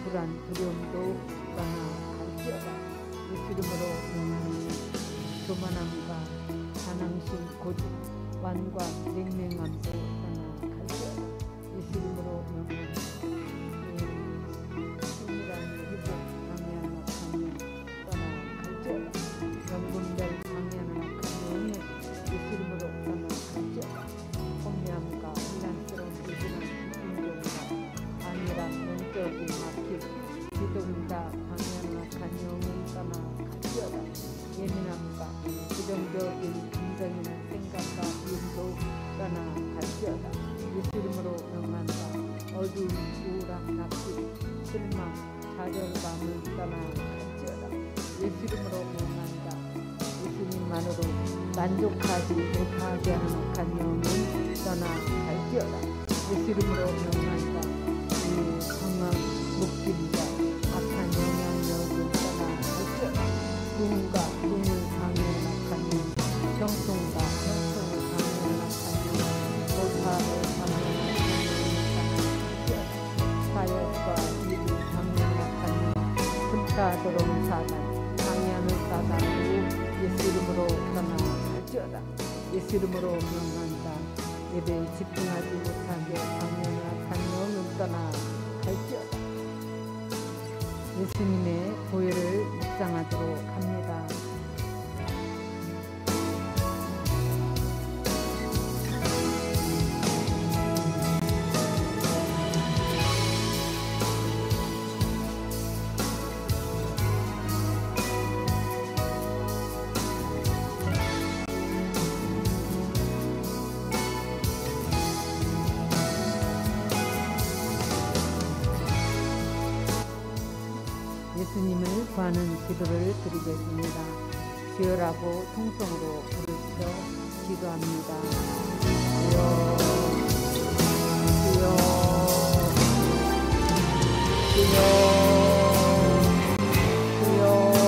불안 두려움도 떠나갈지어다. 예수 이름으로 명하노니 교만함과 반항심 고집 완과 냉랭함도 떠나갈지어다. 예수 이름으로 명하노니 친밀한 회복 방해하는 악한 떠나갈지어다. 영분별 방해하는 악한 영에 예수 이름으로 떠나갈지어다. 혼미함과 혼란스러운 불신한 인종과 방해랑 영적인 막힘 기도응답 방해하는 악한 영은 떠나갈지어다. 예민함과 부정적인 감정이나 생각과 미움도 떠나갈지어다. 예수 이름으로 명한다. 어두운 우울함, 납치, 실망, 좌절감을 떠나갈지어다. 예수 이름으로 명한다. 예수님만으로 만족하지 못하게 하는 악한 영은 떠나갈지어다. 예수 이름으로 명한다. 이 상황 묶임과 악한 영향력을 떠나갈지어다. 부흥과 부흥을 방해하는 악한 영, 형통과 형통을 방해하는 악한 영, 돌파를 방해하는 악한 영을 떠나갈지어다. 사역과 일을 방해하는 악한 영, 흠타 들어온 사단, 방해하는 사단으로 예수 이름으로 떠나갈지어다. 예수 이름으로 명한다. 예배에 집중하지 못하게 방해하는 악한 영은 떠나갈지어다. 예수님의 보혈을 묵상하도록 합니다. 예수님을 구하는 기도를 드리겠습니다. 주여라고 통성으로 부르짖어 기도합니다. 주여, 주여, 주여. 주여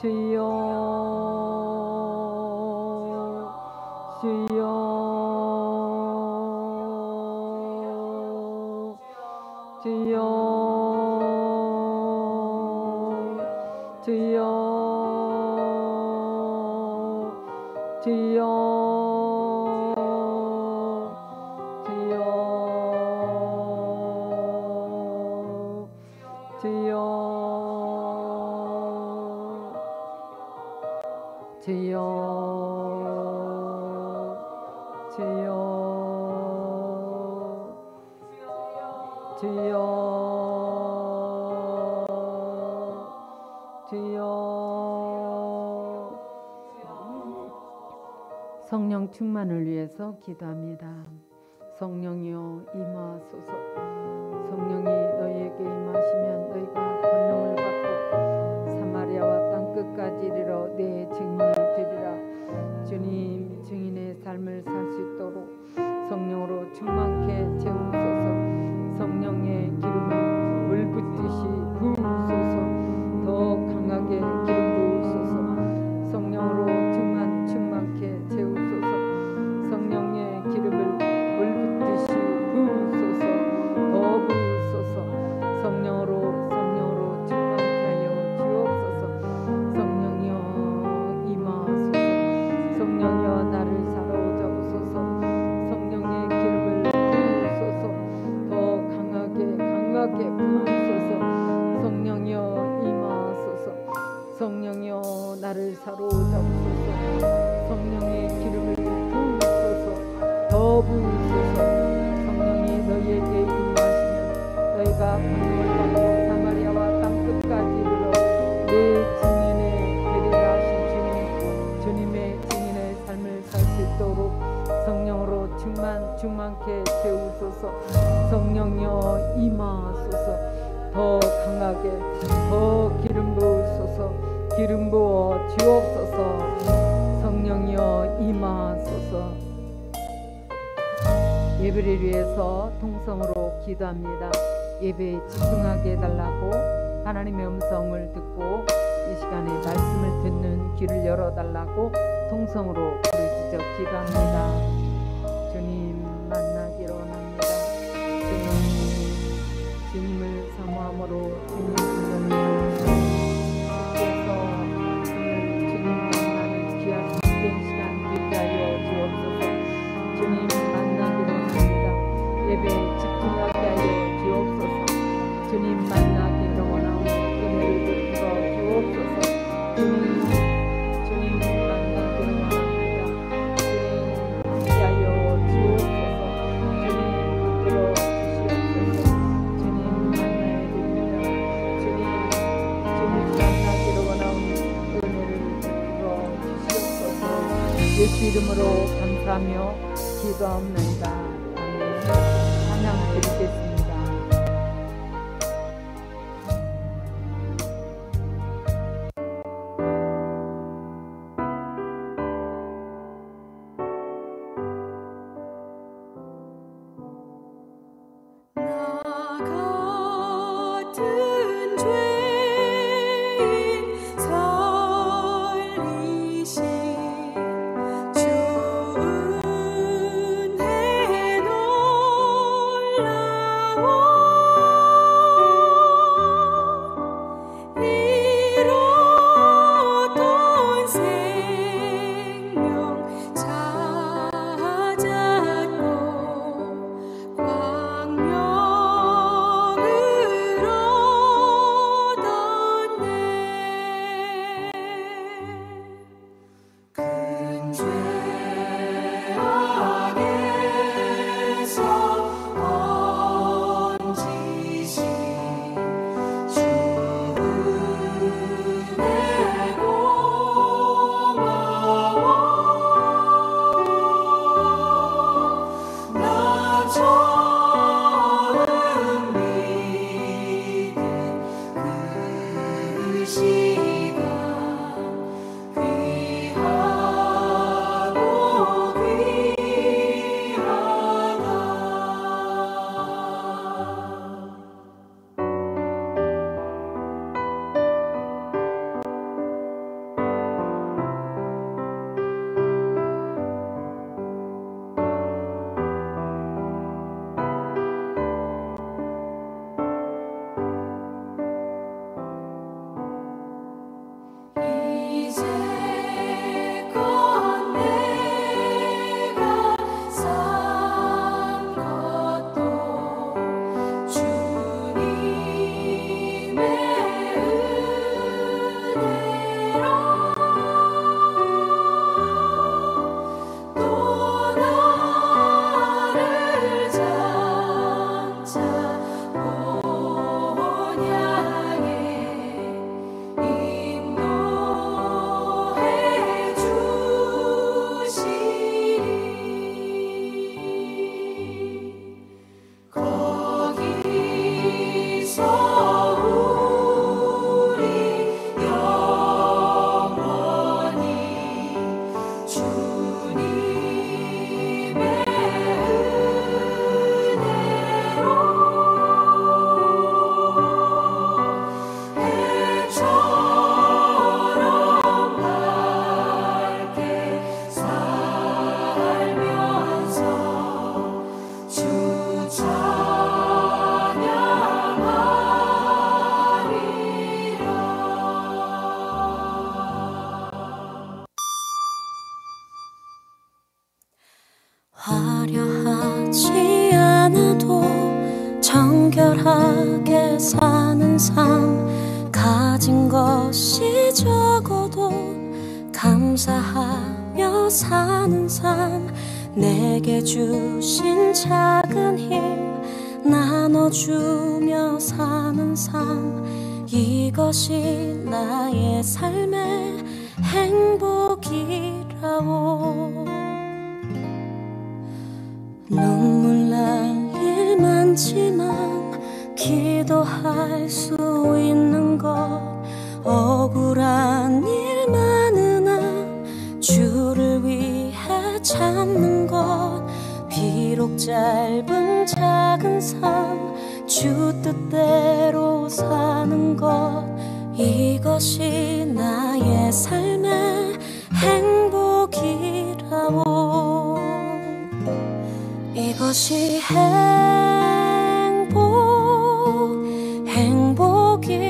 주여 주여 주여 주여 주여 주여 주여 주여 주여 주여 성령 충만을 위해서 기도합니다. 성령이여 임하소서. 성령이 너희에게 임하시면 너희가 권능을 받고 사마리아와 땅 끝까지 이르러 내 증인이 되리라. 주님 증인의 삶을 살 수 있도록 성령으로 충만케 채우소서. 성령의 기름을 물 붓듯이 부으소서. 더 강하게 기름 부으소서. 성령으로 충만케 채우소서. 성령의 기름을 물 붓듯이 부으소서. 더 부으소서. 성령으로 충만케 하여 주옵소서. 성령이여 임하소서. 성령이여 나를 사로잡으소서. 성령의 기름을 부으소서. 더 강하게 부으소서. 성령이여 임하소서. 성령이여 나를 사로잡으소서. 성령의 기름을 부으소서. 더 부으소서. 성령이 너희에게 임하시면 너희가 권능을 받고 사마리아와 땅 끝까지 이르러 내 증인의 되리라 하신 주님의 증인의 삶을 살 수 있도록 성령으로 충만케 채우소서. 성령이여 임하소서. 더 강하게 더 기름 부으소서. 기름 부어 주옵소서. 성령이여 임하소서. 예배를 위해서 통성으로 기도합니다. 예배에 집중하게 해달라고 하나님의 음성을 듣고 이 시간에 말씀을 듣는 귀를 열어달라고 통성으로 부르짖어 기도합니다. 주님 만나기로 원합니다. 주님을 사모함으로 주님 주께서 주님 만나는 귀한 된 시간 되게 하여 주옵소서. 주님 만나기로 원합니다. 예배에 집중하게 하여 주옵소서. 주님 만나기로 원하오니 은혜를 베풀어 주옵소서. 주님 만나기로 원합니다. 주님 함께하여 주옵소서. 주님 붙들어 주시옵소서. 주님 만나야 됩니다. 주님 만나기로 원하오니 은혜를 베풀어 주시옵소서. 예수 이름으로 감사하며 기도하옵나이다. 아멘. 찬양 드리겠습니다. 주은혜 놀라 행복하게 사는 삶, 가진 것이 적어도 감사하며 사는 삶, 내게 주신 작은 힘 나눠주며 사는 삶, 이것이 나의 삶의 행복이라오. 눈물 날 일 많지만 기도할 수 있는 것, 억울한 일 많으나 주를 위해 참는 것, 비록 짧은 작은 삶 주 뜻대로 사는 것, 이것이 나의 삶의 행복이라오. 이것이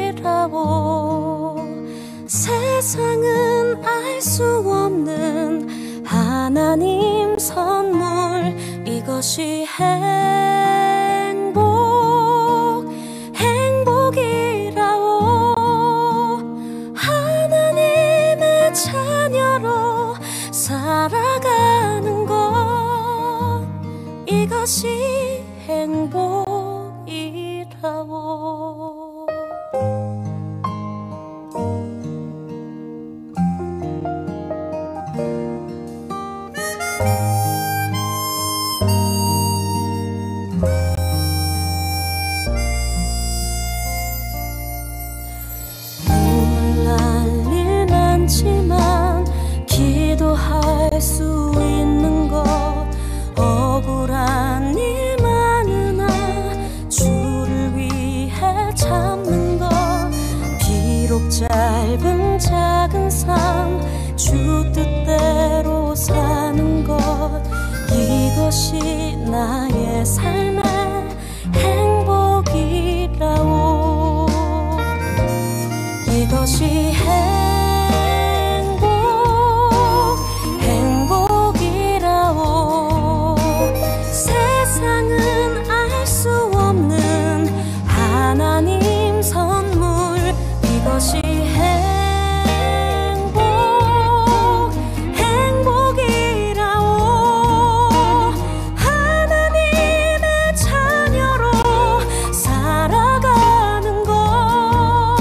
행복이라오. 세상은 알 수 없는 하나님 선물, 이것이 행복이라오. 하나님의 자녀로 살아가는 것, 이것이 행복이라오. 기도할 수 있는 것, 억울한 일 많으나 주를 위해 참는 것, 비록 짧은 작은 삶 주 뜻대로 사는 것, 이것이 나의 삶의 행복이라오. 이것이 행복이라오. 세상은 알 수 없는 하나님 선물, 이것이 행복이라오. 하나님의 자녀로 살아가는 것,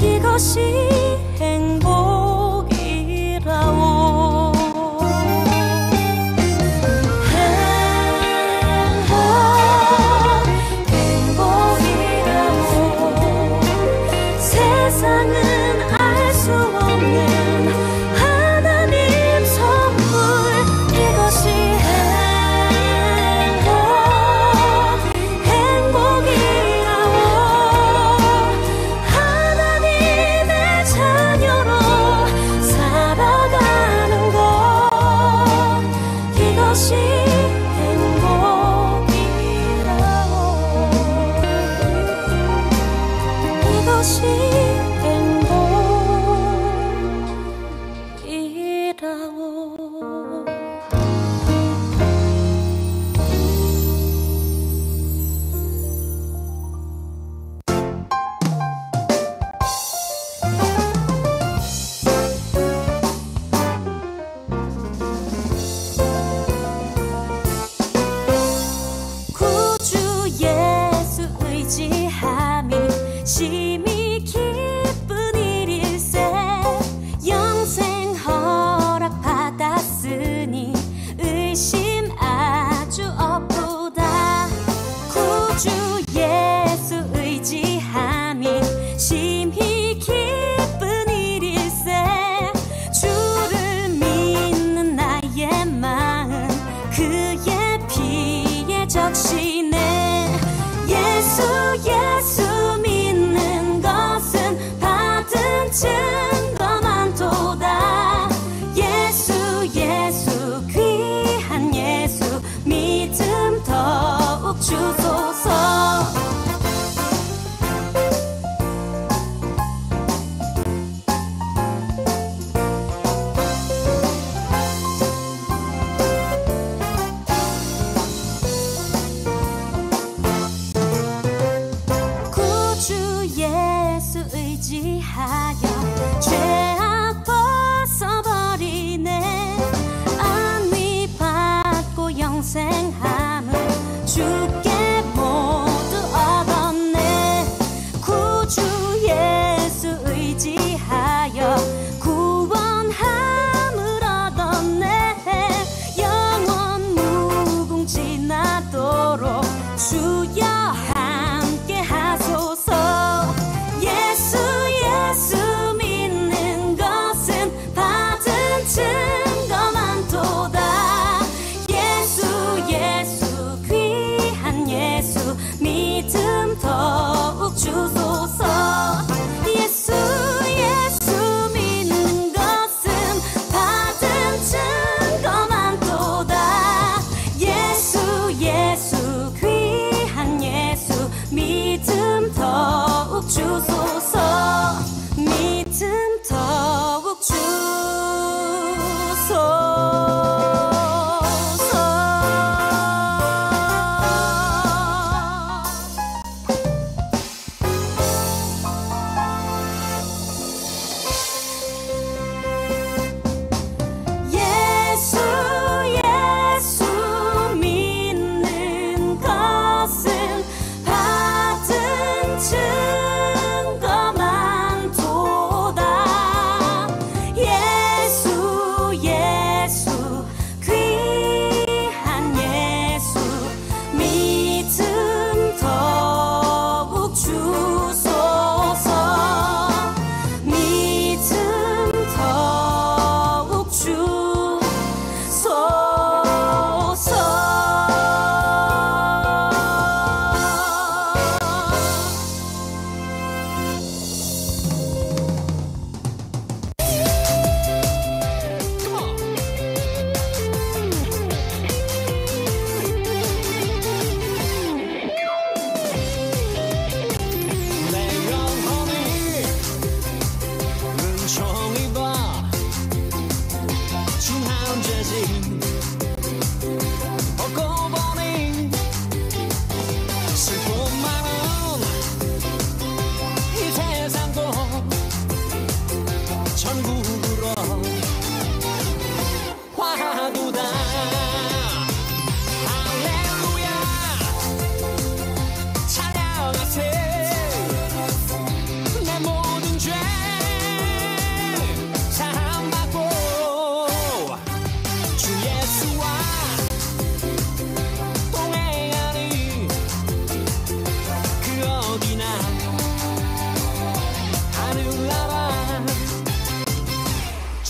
이것이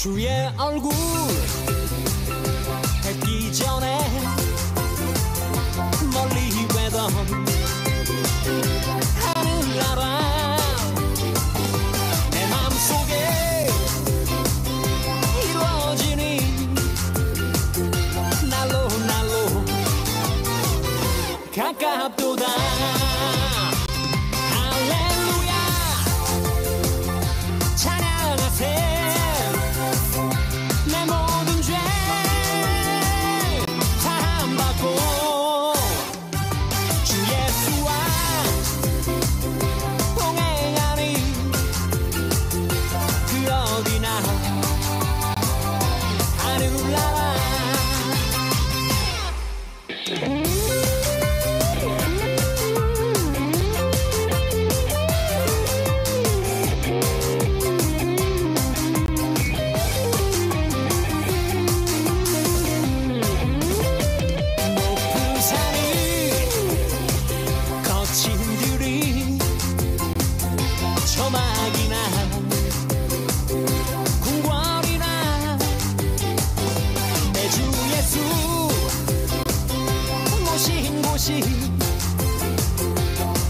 주의 얼굴 뵙기 전에 멀리 외던 하늘나라 내 맘속에 이루어지니 날로 날로 가깝도다. 할렐루야 찬양하세. 내 모든 죄 사함받고 주 예수와 동행하니 그 어디나 하늘나라.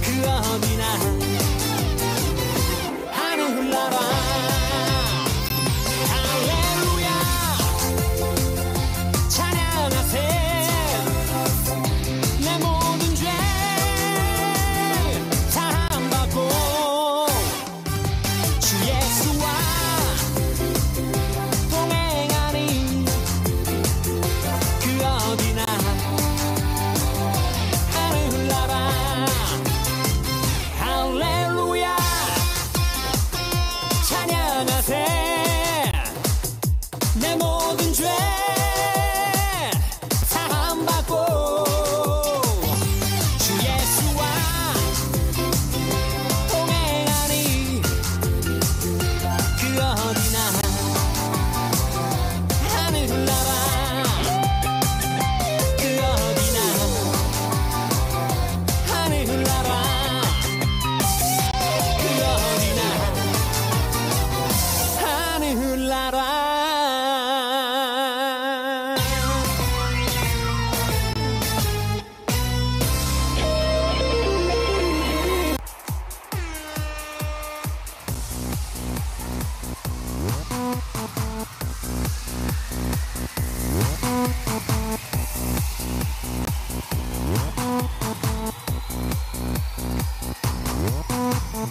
그 어디나 하늘나라. 할렐루야 찬양하세. 내 모든 죄 사함받고 주 예수와 동행하니 그 어디나 할렐루야 찬양하세. 내 모든 죄 사함받고 주 예수와 동행하니 그 어디나 하늘나라. 그 어디나 하늘나라.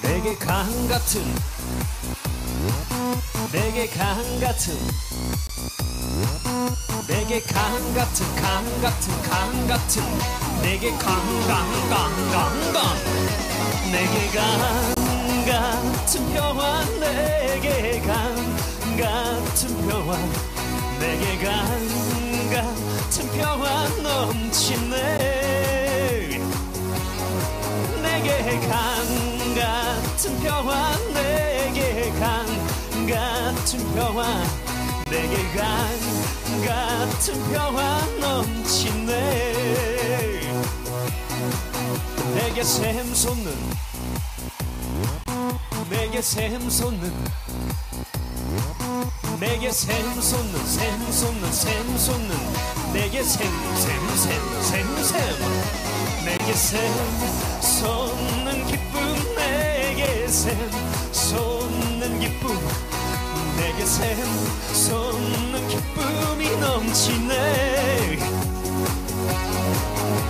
내게 강 같은 내게 내게 강 같은 내게 강 같은 강 같은 강 같은 내게 강 내게 강 같은 평화 내게 강 같은 평화 내게 강 같은 평화 넘치네 내게 강 같은 평화 내게 강 같은 평화 내게 강 같은 평화 넘치네 내게 샘솟는 내게 샘솟는 내게 샘솟는 샘솟는 내게 샘샘샘샘샘 내게 샘솟는 기쁨 내게 샘솟는 기쁨 내게 샘솟는 기쁨이 넘치네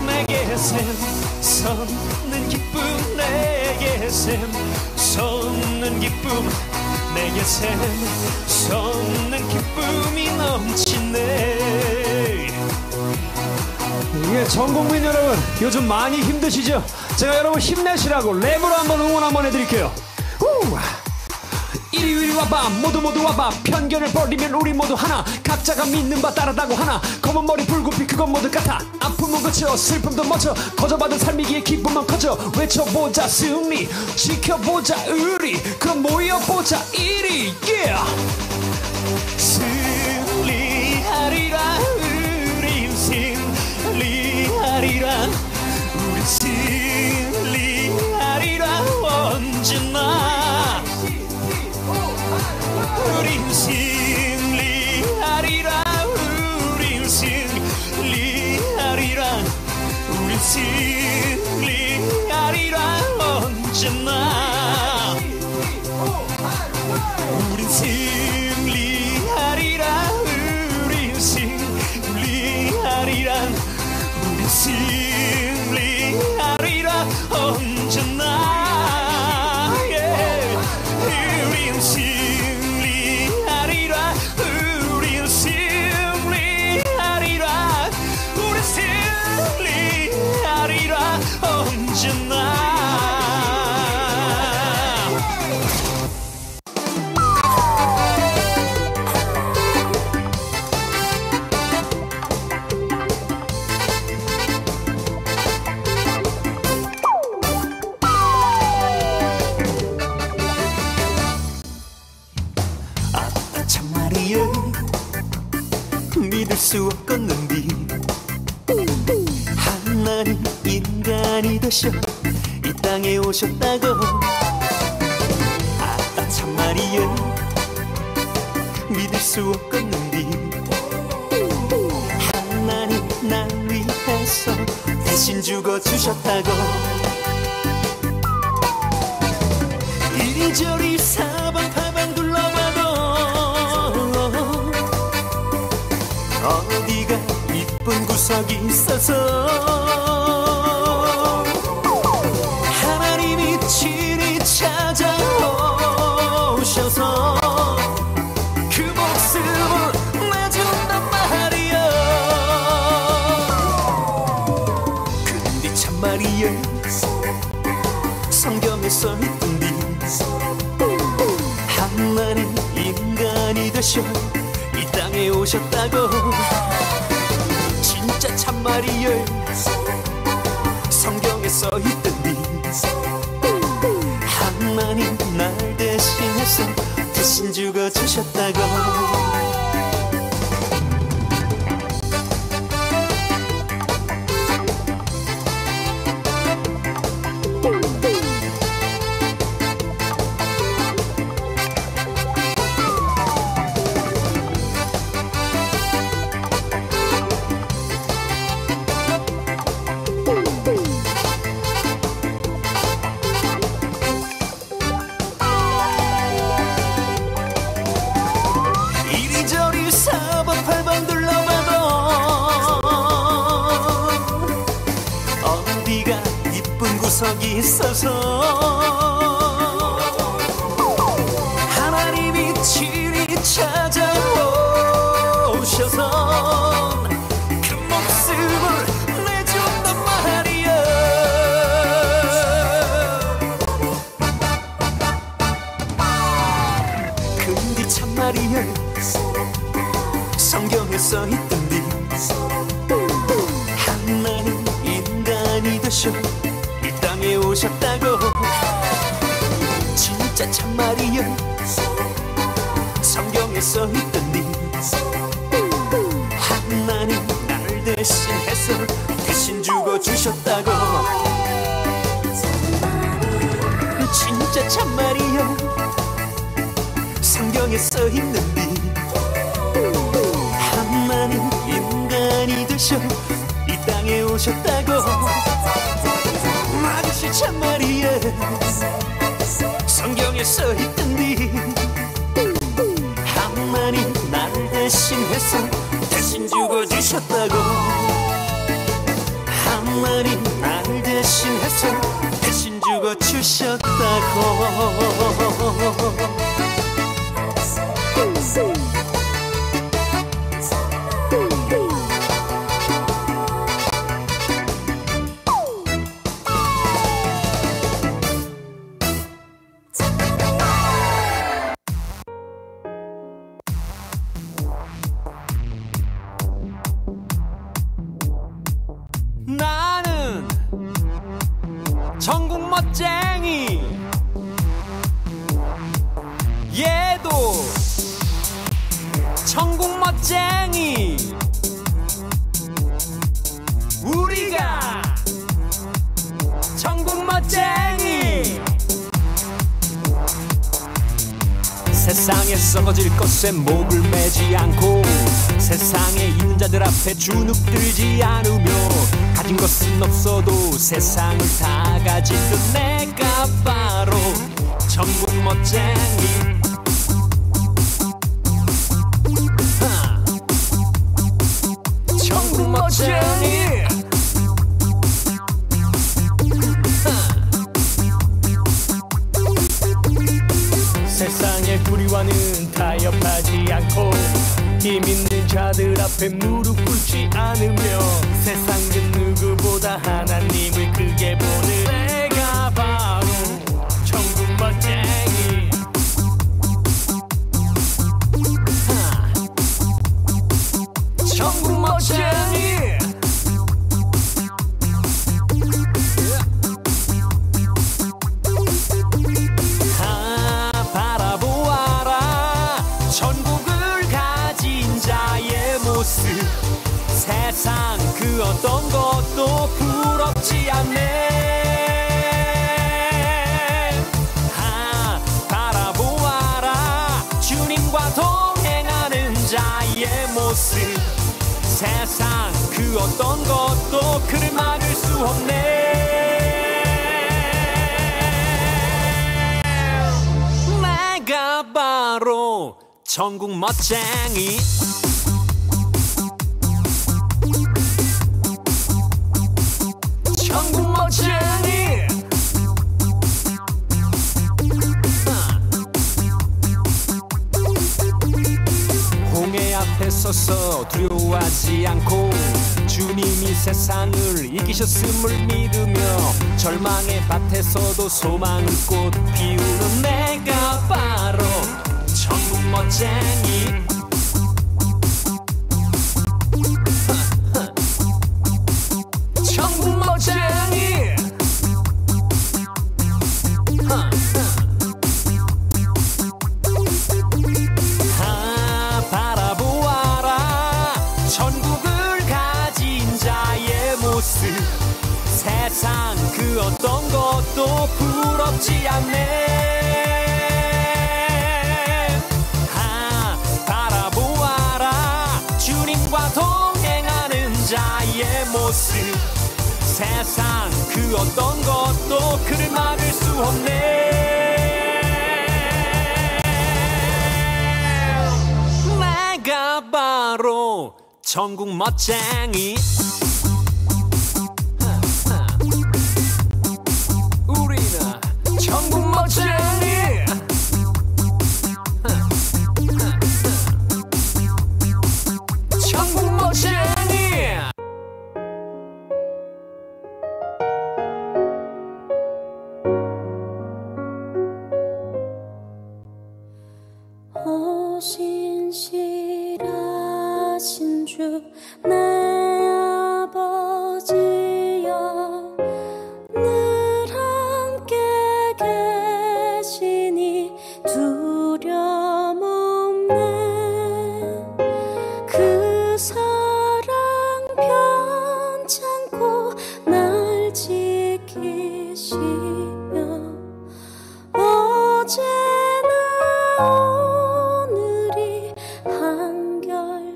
내게 샘솟는 기쁨 내게 샘솟는 기쁨 내게 샘솟는 기쁨이 넘치네. 예, 전국민 여러분 요즘 많이 힘드시죠? 제가 여러분 힘내시라고 랩으로 한번 응원 한번 해드릴게요. 이리 와봐 모두 와봐 편견을 버리면 우리 모두 하나 각자가 믿는 바 따르다고 하나 검은 머리 붉은피 그건 모두 같아 아픔은 그쳐 슬픔도 멎쳐 거저받은 삶이기에 기쁨만 커져 외쳐보자 승리 지켜보자 의리 그럼 모여보자 이리 yeah. 승리하리라 우린 승리하리라 우린 승리하리라 언제나 우린 승리하리라 우린 승리하리라 우린 승리하리라 언제나 우린 승리하리라 우린 승리하리라 우린 승리하리라 언제나 우린 승리하리라 우린 승리하리라 우린 승리하리라 언제나 참말이여 믿을 수 없겠는디 하나님 인간이 되셔 이 땅에 오셨다고 참말이여 믿을 수 없겠는디 하나님 날 위해서 대신 죽어주셨다고 이리저리 사방팔방 둘러봐도 어디가 이쁜 구석이 있어서 하나님이 친히 찾아오셔서 그 목숨을 내준단 말이야 근데 참말이야 성경에 써있던디 하나님 인간이 되셔 이 땅에 오셨다고 진짜 참말이여 성경에 써있던디 하나님 날 대신해서 대신 죽어주셨다고 이리저리 사방팔방 둘러봐도 어디가 이쁜 구석이 있어서 하나님이 친히 참말이야 성경에 써있던디 하나님 인간이 되셔 이 땅에 오셨다고 진짜 참말이야 성경에 써있던디 하나님 나를 대신해서 대신 죽어주셨다고 진짜 참말이야 성경에 써있는디 하나님 인간이 되셔 이 땅에 오셨다고 아저씨 참말이야 성경에 써있던디 하나님 나를 대신해서 대신 죽어주셨다고 하나님 나를 대신해서 대신 죽어주셨다고 나는 전국 멋쟁이 얘도 전국 멋쟁이 우리가 전국 멋쟁이 세상에 썩어질 것에 목을 매지 않고 세상에 있는 자들 앞에 주눅들지 않으며 가진 것은 없어도 세상을 다 가진 듯 내가 바로 전국 멋쟁이 전국 멋쟁이 세상의 불의와는 타협하지 않고 힘 있는 자들 앞에 무릎 꿇지 않으며 세상 그 누구보다 하나님을 크게 보는 내가 바로 전국 멋쟁이 전국 멋쟁이 세상 그 어떤 것도 부럽지 않네 바라보아라 주님과 동행하는 자의 모습 세상 그 어떤 것도 그를 막을 수 없네 내가 바로 전국 멋쟁이 전국 멋쟁이 홍해 앞에 서서 두려워하지 않고 주님이 세상을 이기셨음을 믿으며 절망의 밭에서도 소망의 꽃 피우는 내가 바로 전국 멋쟁이 전국 멋쟁이 바라보아라 전국을 가진 자의 모습 세상 그 어떤 것도 부럽지 않네 바라보아라 주님과 동행하는 자의 모습 세상 그 어떤 것도 그를 막을 수 없네 내가 바로 전국 멋쟁이 우리는 전국 멋쟁이 전국 멋쟁이 어 신실하신 주 내 아버지여 늘 함께 계시니 두려움 없네 그 사랑 편찮고 날 지키시며 어제나 오늘이 한결같네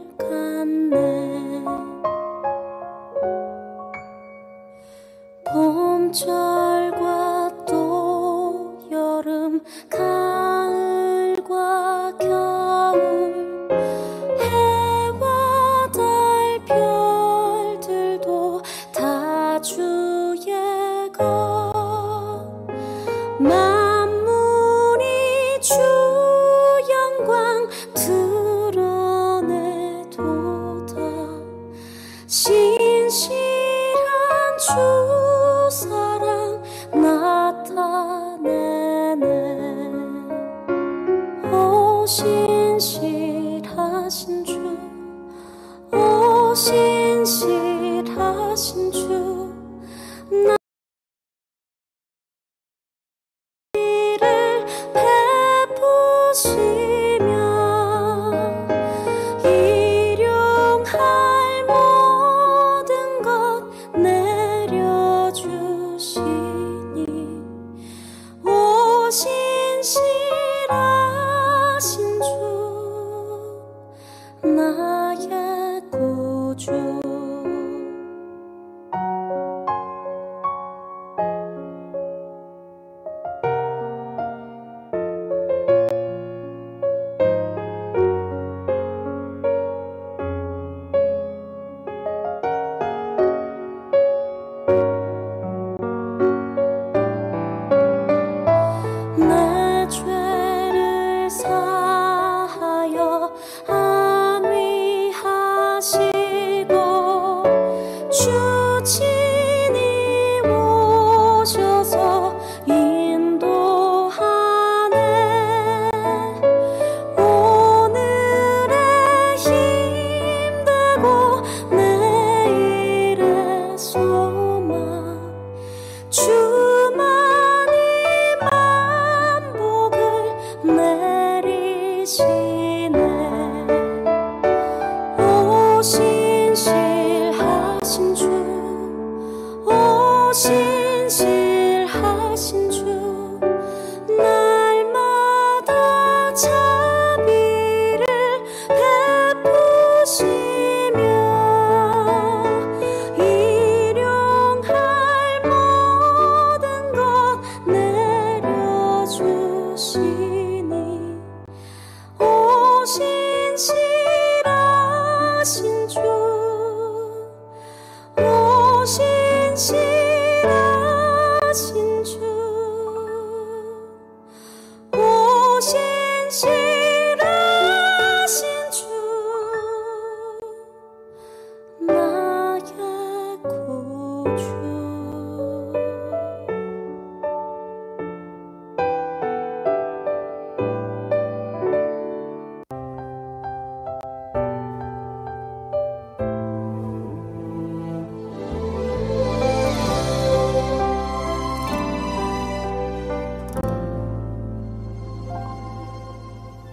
봄철과 또 여름 가을과 겨울 해와 달 별들도 다 주의 것 만물이 주 영광 드러내도다 신실한 주 사랑 나타내네 오 신실하신 주 오 신실하신 주 나를 베푸시며 일용할 모든 것 내려주시니 오 신실하신 주 나의 구주 내 죄를 사하여 안위하시고 주 친히 오셔서 인도하네 오늘의 힘되고 내일의 소망 주만이 만복을 내리시네 오 신실하신 주 오 신실하신 주 날마다 자비를 베푸시며 일용할 모든 것 내려주시니 오 신실하신 주 오 신실하신 주 오 신실하신 주 나의 구주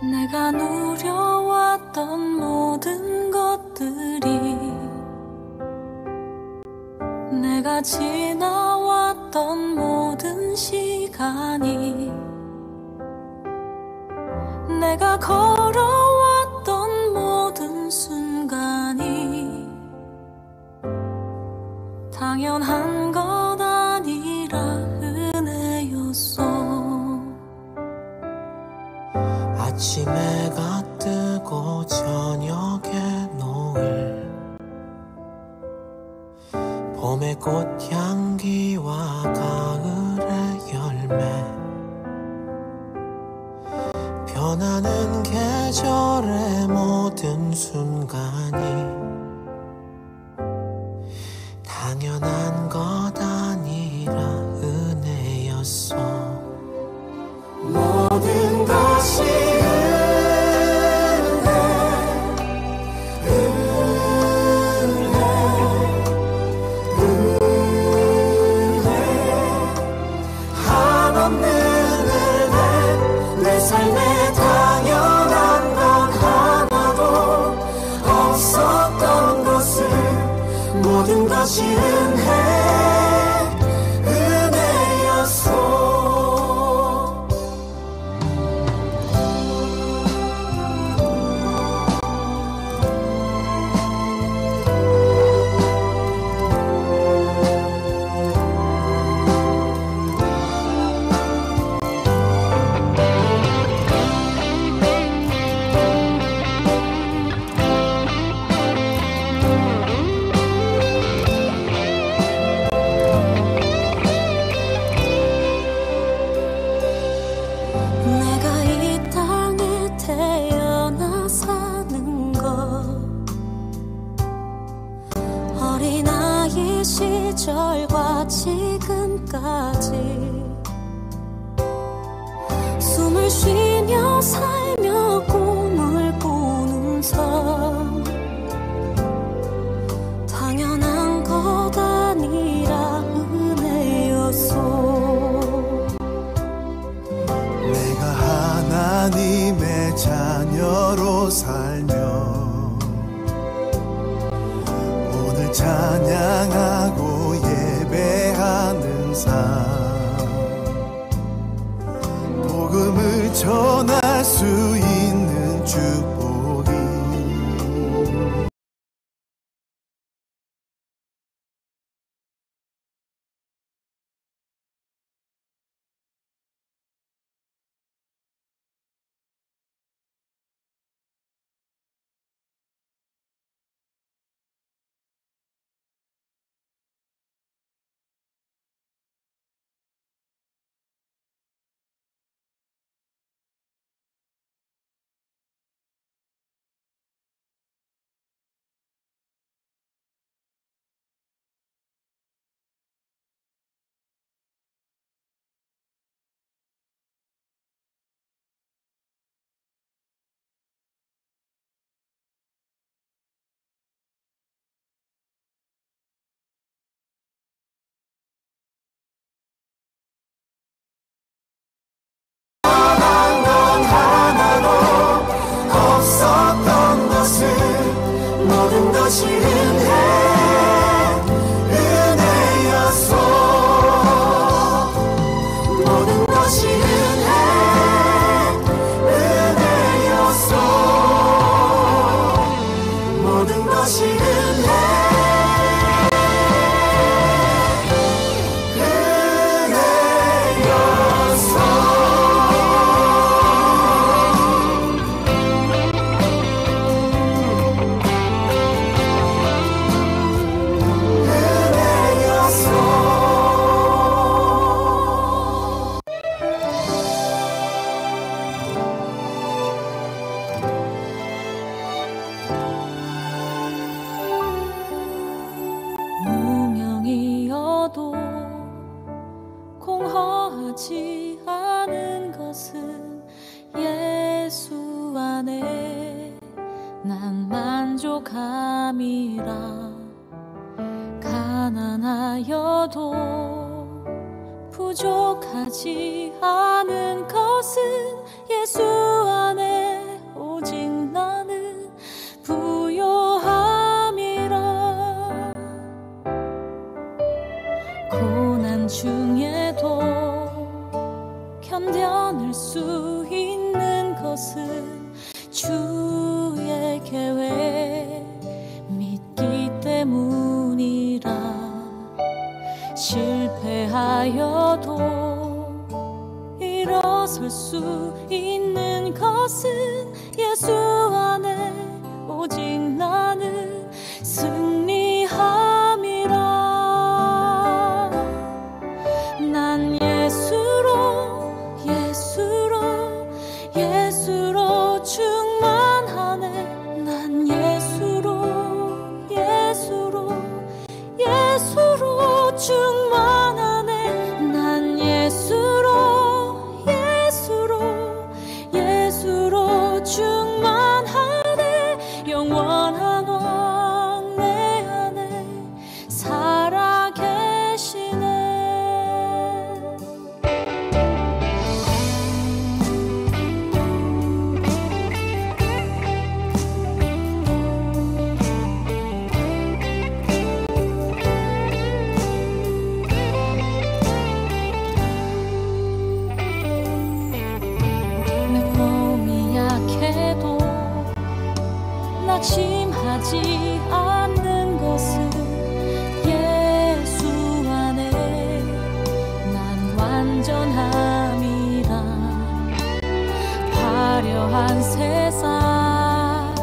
내가 누려왔던 모든 것들이 내가 지나왔던 모든 시간이 내가 걸어왔던 모든 순간이 당연한 것 아니라 은혜였어 아침에가 뜨고 저녁에 노을 봄의 꽃향기와 가을의 열매 변하는 계절의 모든 순간이 당연한 것 아니라 은혜였어 모든 것이 시절과 지금까지 숨을 쉬며 살며 꿈을 꾸는 삶 당연한 것 아니라 은혜였소. 내가 하나님의 자녀로 살며 오늘 찬양하고 예배하는 삶 복음을 전할 수 있는 축복이 없었던 것을 모든 것이 은혜였소. 모든 것이 은혜였소. 모든 것이 무명이어도 공허하지 않은 것은 예수 안에 난 만족함이라. 가난하여도 부족하지 않은 것은 예수 안에 오직 나는 부요함이라. 고난 중에도 견뎌낼 수 있는 것은 주의 계획 믿기 때문이라. 실패하여도 일어설 수 있는 것은 예수 안에 오직 나는 승리함이라. 난 예수로 충만하네. 난 예수로 충만하네. 난 예수로 충만하네. 영원한 왕 내 안에 살아 계시네. 낙심하지 않는 것은 예수 안에 난 완전함이라. 화려한 세상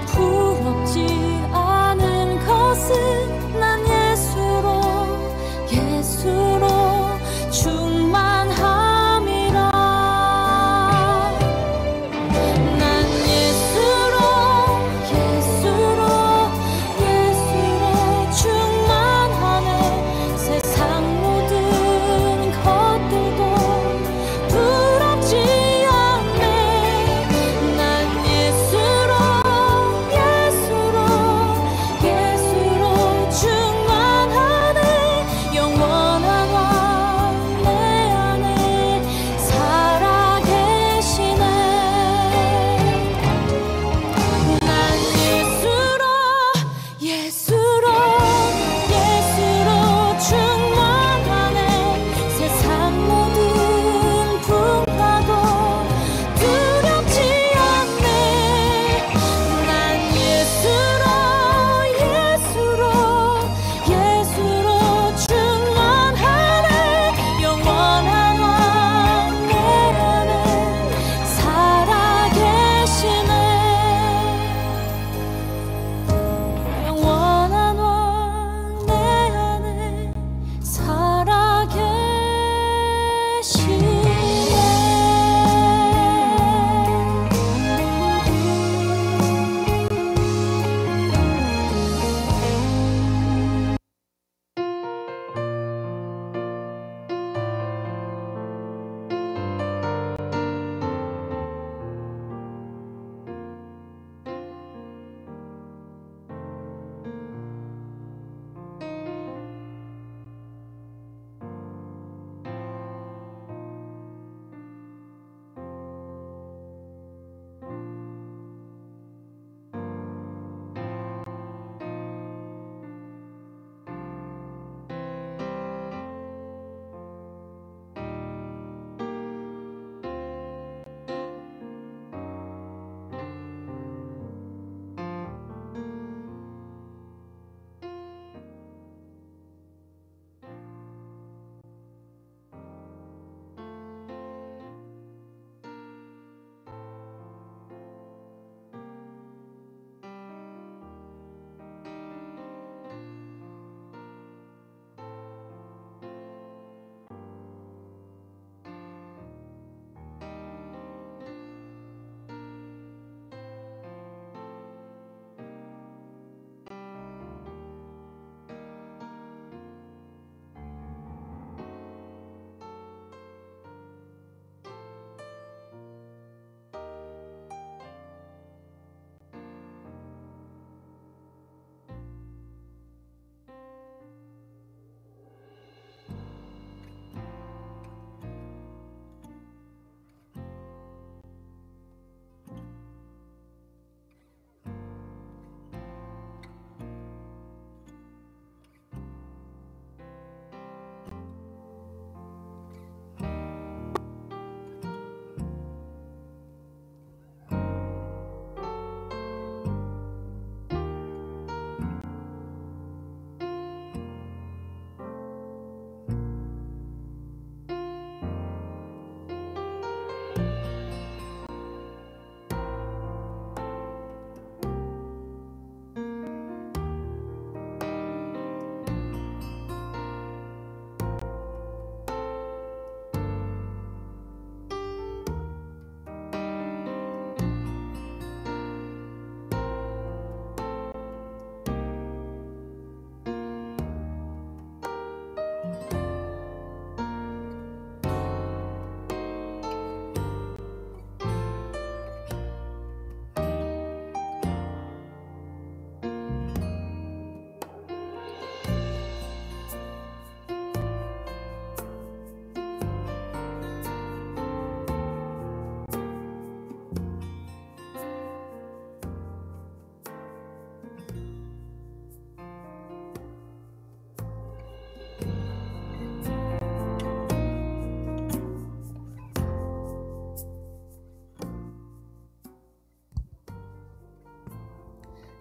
부럽지 않은 것은 난 예수로 충만함이라. 난 예수로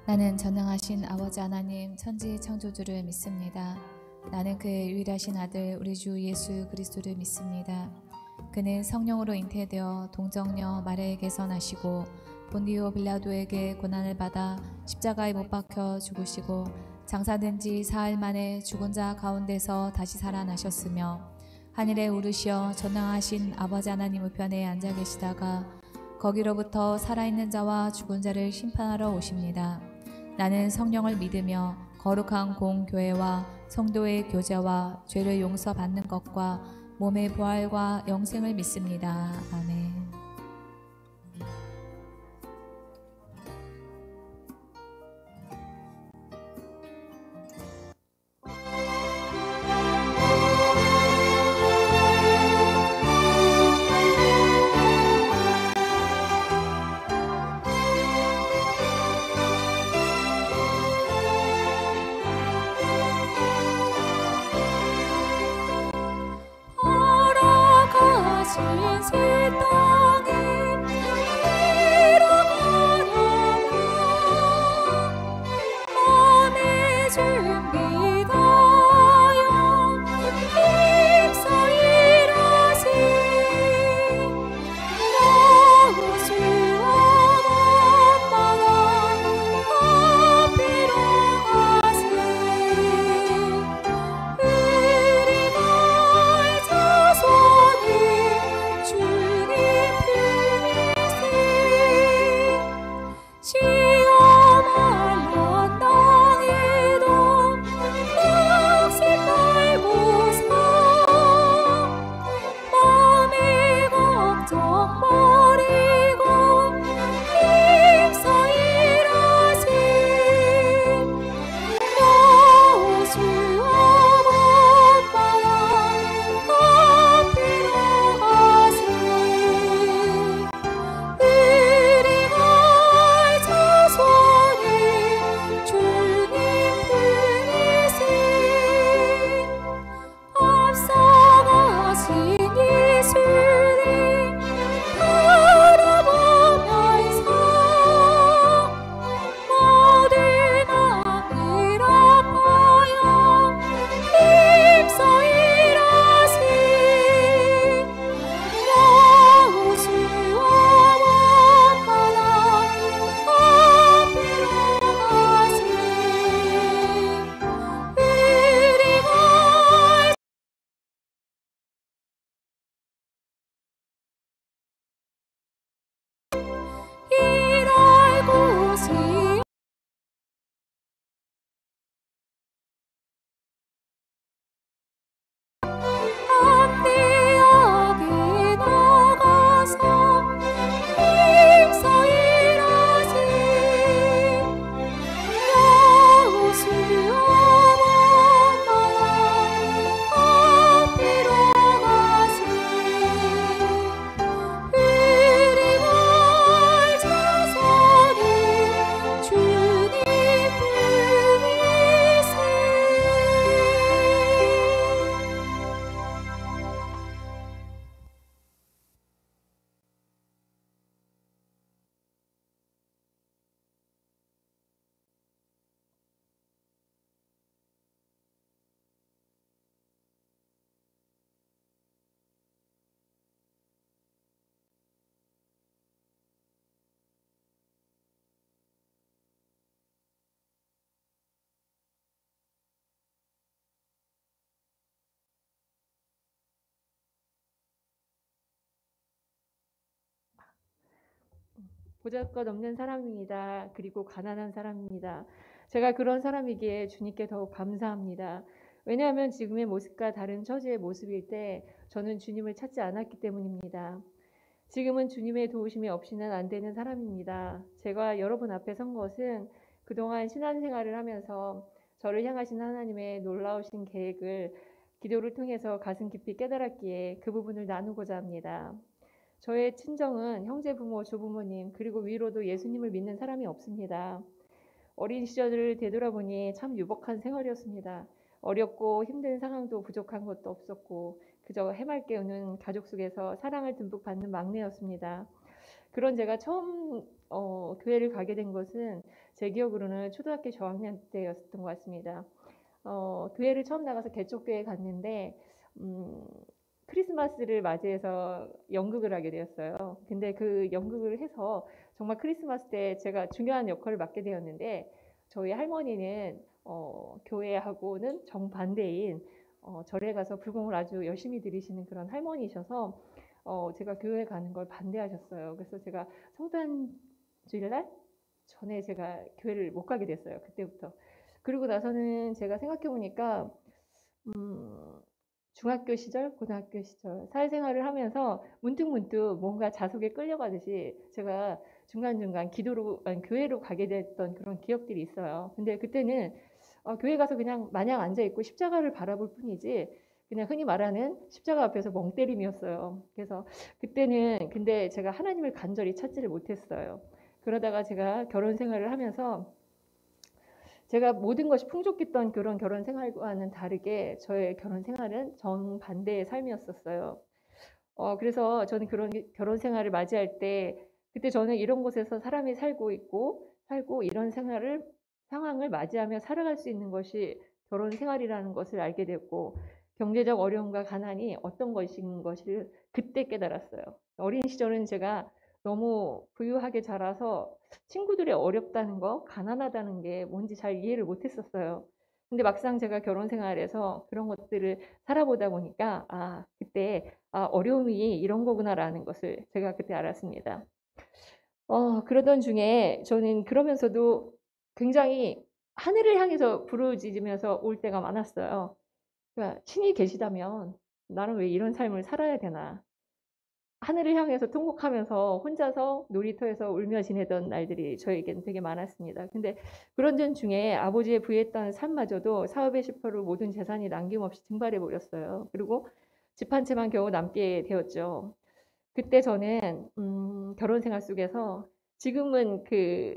나는 전능하신 아버지 하나님 천지 창조주를 믿습니다. 나는 그의 유일하신 아들 우리 주 예수 그리스도를 믿습니다. 그는 성령으로 잉태되어 동정녀 마리아에게서 나시고 본디오 빌라도에게 고난을 받아 십자가에 못 박혀 죽으시고 장사된 지 사흘 만에 죽은 자 가운데서 다시 살아나셨으며 하늘에 오르시어 전능하신 아버지 하나님 우편에 앉아 계시다가 거기로부터 살아있는 자와 죽은 자를 심판하러 오십니다. 나는 성령을 믿으며 거룩한 공교회와 성도의 교제와 죄를 용서받는 것과 몸의 부활과 영생을 믿습니다. 아멘. 걸어가신 새 땅에 들어가려면 마음의 준비 다하여 힘써 일하세. 여호수아 밤마다 앞뒤로 가세. 우리가 자손이 주님 품이세. 시험하려 땅에도 낙심 말고서 마음의 걱정 버리고 힘써 일하세. 여호수아 밤마다 앞뒤로 가세. 우리가 자손이 주님 품이세. 앞서가신 예수님 바라보면서 모든 남일 아파요 힘써 일하세. 여호수아 밤마다 앞뒤로 가세. 우리가 일할 곳이 앞뒤하게 나가서 힘써 일하세. 여호수아 밤마다 앞뒤로 가세. 우리가 자손이 주님 품이세. 보잘것없는 사람입니다. 그리고 가난한 사람입니다. 제가 그런 사람이기에 주님께 더욱 감사합니다. 왜냐하면 지금의 모습과 다른 처지의 모습일 때 저는 주님을 찾지 않았기 때문입니다. 지금은 주님의 도우심이 없이는 안 되는 사람입니다. 제가 여러분 앞에 선 것은 그동안 신앙생활을 하면서 저를 향하신 하나님의 놀라우신 계획을 기도를 통해서 가슴 깊이 깨달았기에 그 부분을 나누고자 합니다. 저의 친정은 형제 부모, 조부모님 그리고 위로도 예수님을 믿는 사람이 없습니다. 어린 시절을 되돌아보니 참 유복한 생활이었습니다. 어렵고 힘든 상황도 부족한 것도 없었고 그저 해맑게 우는 가족 속에서 사랑을 듬뿍 받는 막내였습니다. 그런 제가 처음 교회를 가게 된 것은 제 기억으로는 초등학교 저학년 때였던 것 같습니다. 교회를 처음 나가서 개척교회에 갔는데 크리스마스를 맞이해서 연극을 하게 되었어요. 근데 그 연극을 해서 정말 크리스마스 때 제가 중요한 역할을 맡게 되었는데 저희 할머니는 교회하고는 정반대인 절에 가서 불공을 아주 열심히 드리시는 그런 할머니셔서 제가 교회 가는 걸 반대하셨어요. 그래서 제가 성탄주일날 전에 제가 교회를 못 가게 됐어요. 그때부터. 그리고 나서는 제가 생각해 보니까 중학교 시절, 고등학교 시절 사회생활을 하면서 문득문득 뭔가 자석에 끌려가듯이 제가 중간중간 교회로 가게 됐던 그런 기억들이 있어요. 근데 그때는 교회 가서 그냥 마냥 앉아있고 십자가를 바라볼 뿐이지 그냥 흔히 말하는 십자가 앞에서 멍 때림이었어요. 그래서 그때는 근데 제가 하나님을 간절히 찾지를 못했어요. 그러다가 제가 결혼 생활을 하면서 제가 모든 것이 풍족했던 그런 결혼 생활과는 다르게 저의 결혼 생활은 정반대의 삶이었었어요. 그래서 저는 그런 결혼 생활을 맞이할 때 그때 저는 이런 곳에서 사람이 살고 이런 상황을 맞이하며 살아갈 수 있는 것이 결혼 생활이라는 것을 알게 됐고 경제적 어려움과 가난이 어떤 것인 것을 그때 깨달았어요. 어린 시절은 제가 너무 부유하게 자라서 친구들이 어렵다는 거, 가난하다는 게 뭔지 잘 이해를 못했었어요. 근데 막상 제가 결혼 생활에서 그런 것들을 살아보다 보니까 그때 어려움이 이런 거구나라는 것을 제가 그때 알았습니다. 그러던 중에 저는 그러면서도 굉장히 하늘을 향해서 부르짖으면서 올 때가 많았어요. 그러니까 신이 계시다면 나는 왜 이런 삶을 살아야 되나? 하늘을 향해서 통곡하면서 혼자서 놀이터에서 울며 지내던 날들이 저에겐 되게 많았습니다. 근데 그런 전 중에 아버지의 부유했던 삶마저도 사업의 실패로 모든 재산이 남김없이 증발해 버렸어요. 그리고 집 한 채만 겨우 남게 되었죠. 그때 저는 결혼 생활 속에서 지금은 그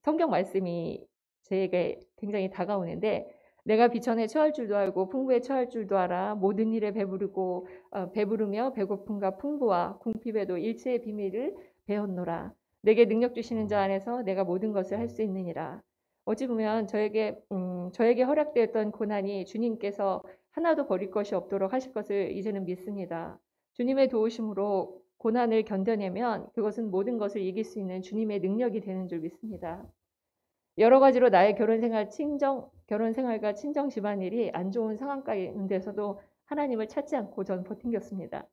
성경 말씀이 제게 굉장히 다가오는데 내가 비천에 처할 줄도 알고 풍부에 처할 줄도 알아 모든 일에 배부르며 배고픔과 풍부와 궁핍에도 일체의 비밀을 배웠노라. 내게 능력 주시는 자 안에서 내가 모든 것을 할 수 있느니라. 어찌 보면 저에게 허락되었던 고난이 주님께서 하나도 버릴 것이 없도록 하실 것을 이제는 믿습니다. 주님의 도우심으로 고난을 견뎌내면 그것은 모든 것을 이길 수 있는 주님의 능력이 되는 줄 믿습니다. 여러 가지로 나의 결혼 생활과 친정 집안일이 안 좋은 상황 가운데서도 하나님을 찾지 않고 전 버틴겼습니다.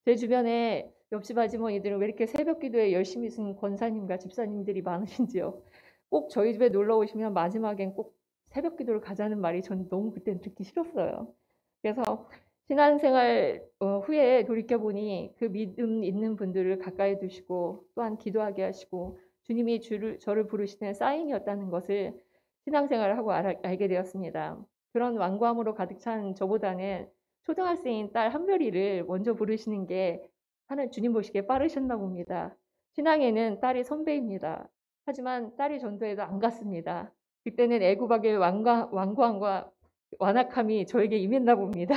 제 주변에 옆집 아주머니들은 왜 이렇게 새벽 기도에 열심히 쓴 권사님과 집사님들이 많으신지요. 꼭 저희 집에 놀러 오시면 마지막엔 꼭 새벽 기도를 가자는 말이 전 너무 그때는 듣기 싫었어요. 그래서 신앙생활 후에 돌이켜보니 그 믿음 있는 분들을 가까이 두시고 또한 기도하게 하시고 주님이 저를 부르시는 사인이었다는 것을 신앙생활을 하고 알게 되었습니다. 그런 완고함으로 가득 찬 저보다는 초등학생인 딸 한별이를 먼저 부르시는 게 주님 보시기에 빠르셨나 봅니다. 신앙에는 딸이 선배입니다. 하지만 딸이 전도에도 안 갔습니다. 그때는 애구박의 완고함과 완악함이 저에게 임했나 봅니다.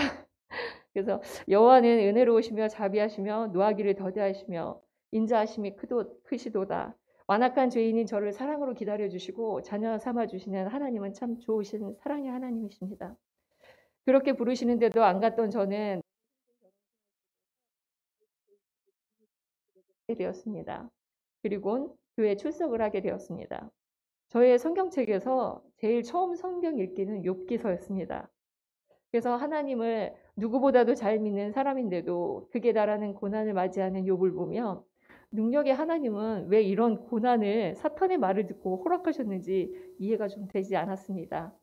그래서 여호와는 은혜로우시며 자비하시며 노하기를 더디하시며 인자하심이 크시도다. 완악한 죄인인 저를 사랑으로 기다려주시고 자녀 삼아주시는 하나님은 참 좋으신 사랑의 하나님이십니다. 그렇게 부르시는데도 안 갔던 저는 되었습니다. 그리고 교회 출석을 하게 되었습니다. 저의 성경책에서 제일 처음 성경 읽기는 욥기서였습니다. 그래서 하나님을 누구보다도 잘 믿는 사람인데도 극에 달하는 고난을 맞이하는 욥을 보면 능력의 하나님은 왜 이런 고난을 사탄의 말을 듣고 허락하셨는지 이해가 좀 되지 않았습니다.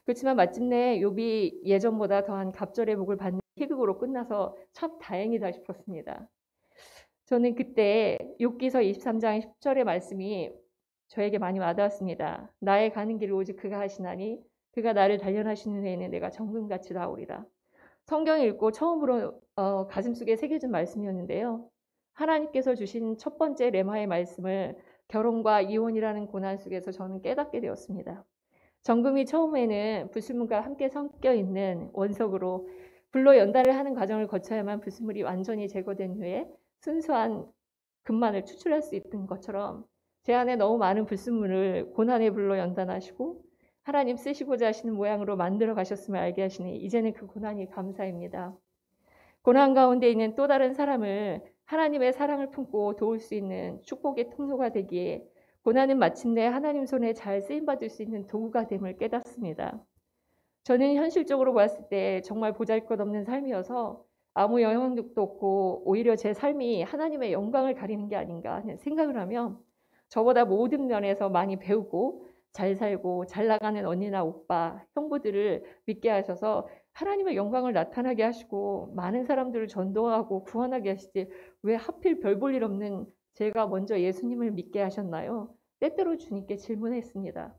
그렇지만 마침내 욥이 예전보다 더한 갑절의 복을 받는 희극으로 끝나서 참 다행이다 싶었습니다. 저는 그때 욥기서 23장 10절의 말씀이 저에게 많이 와닿았습니다. 나의 가는 길을 오직 그가 하시나니 그가 나를 단련하시는 후에는 내가 정금같이 나오리라. 성경 읽고 처음으로 가슴속에 새겨진 말씀이었는데요. 하나님께서 주신 첫 번째 레마의 말씀을 결혼과 이혼이라는 고난 속에서 저는 깨닫게 되었습니다. 정금이 처음에는 불순물과 함께 섞여 있는 원석으로 불로 연단을 하는 과정을 거쳐야만 불순물이 완전히 제거된 후에 순수한 금만을 추출할 수 있는 것처럼 제 안에 너무 많은 불순물을 고난의 불로 연단하시고 하나님 쓰시고자 하시는 모양으로 만들어 가셨음을 알게 하시니 이제는 그 고난이 감사입니다. 고난 가운데 있는 또 다른 사람을 하나님의 사랑을 품고 도울 수 있는 축복의 통로가 되기에 고난은 마침내 하나님 손에 잘 쓰임받을 수 있는 도구가 됨을 깨닫습니다. 저는 현실적으로 봤을 때 정말 보잘것없는 삶이어서 아무 영향력도 없고 오히려 제 삶이 하나님의 영광을 가리는 게 아닌가 하는 생각을 하며 저보다 모든 면에서 많이 배우고 잘 살고 잘 나가는 언니나 오빠, 형부들을 믿게 하셔서 하나님의 영광을 나타나게 하시고 많은 사람들을 전도하고 구원하게 하시지 왜 하필 별 볼 일 없는 제가 먼저 예수님을 믿게 하셨나요? 때때로 주님께 질문했습니다.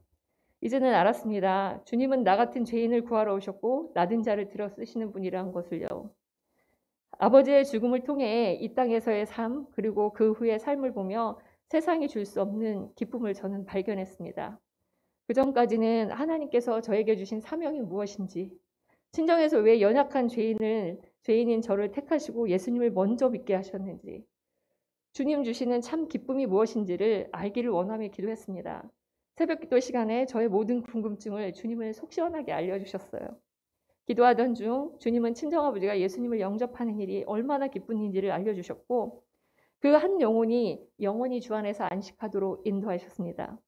이제는 알았습니다. 주님은 나 같은 죄인을 구하러 오셨고 나든 자를 들어 쓰시는 분이라는 것을요. 아버지의 죽음을 통해 이 땅에서의 삶 그리고 그 후의 삶을 보며 세상이 줄 수 없는 기쁨을 저는 발견했습니다. 그 전까지는 하나님께서 저에게 주신 사명이 무엇인지, 친정에서 왜 연약한 죄인인 저를 택하시고 예수님을 먼저 믿게 하셨는지, 주님 주시는 참 기쁨이 무엇인지를 알기를 원하며 기도했습니다. 새벽기도 시간에 저의 모든 궁금증을 주님을 속 시원하게 알려주셨어요. 기도하던 중 주님은 친정아버지가 예수님을 영접하는 일이 얼마나 기쁜 일인지를 알려주셨고 그 한 영혼이 영원히 주 안에서 안식하도록 인도하셨습니다.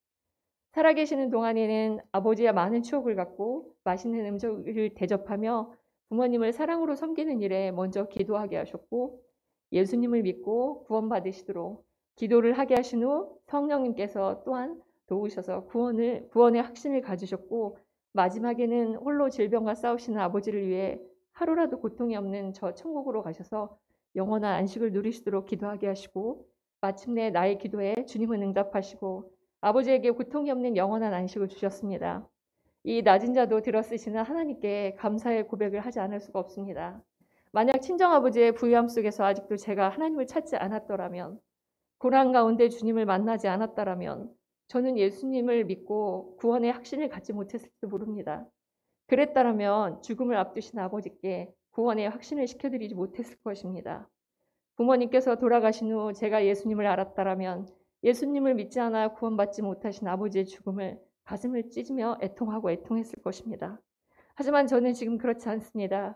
살아계시는 동안에는 아버지와 많은 추억을 갖고 맛있는 음식을 대접하며 부모님을 사랑으로 섬기는 일에 먼저 기도하게 하셨고 예수님을 믿고 구원받으시도록 기도를 하게 하신 후 성령님께서 또한 도우셔서 구원의 확신을 가지셨고 마지막에는 홀로 질병과 싸우시는 아버지를 위해 하루라도 고통이 없는 저 천국으로 가셔서 영원한 안식을 누리시도록 기도하게 하시고 마침내 나의 기도에 주님은 응답하시고 아버지에게 고통이 없는 영원한 안식을 주셨습니다. 이 낮은 자도 들어 쓰시는 하나님께 감사의 고백을 하지 않을 수가 없습니다. 만약 친정아버지의 부유함 속에서 아직도 제가 하나님을 찾지 않았더라면, 고난 가운데 주님을 만나지 않았더라면 저는 예수님을 믿고 구원의 확신을 갖지 못했을지도 모릅니다. 그랬더라면 죽음을 앞두신 아버지께 구원의 확신을 시켜드리지 못했을 것입니다. 부모님께서 돌아가신 후 제가 예수님을 알았더라면 예수님을 믿지 않아 구원받지 못하신 아버지의 죽음을 가슴을 찢으며 애통하고 애통했을 것입니다. 하지만 저는 지금 그렇지 않습니다.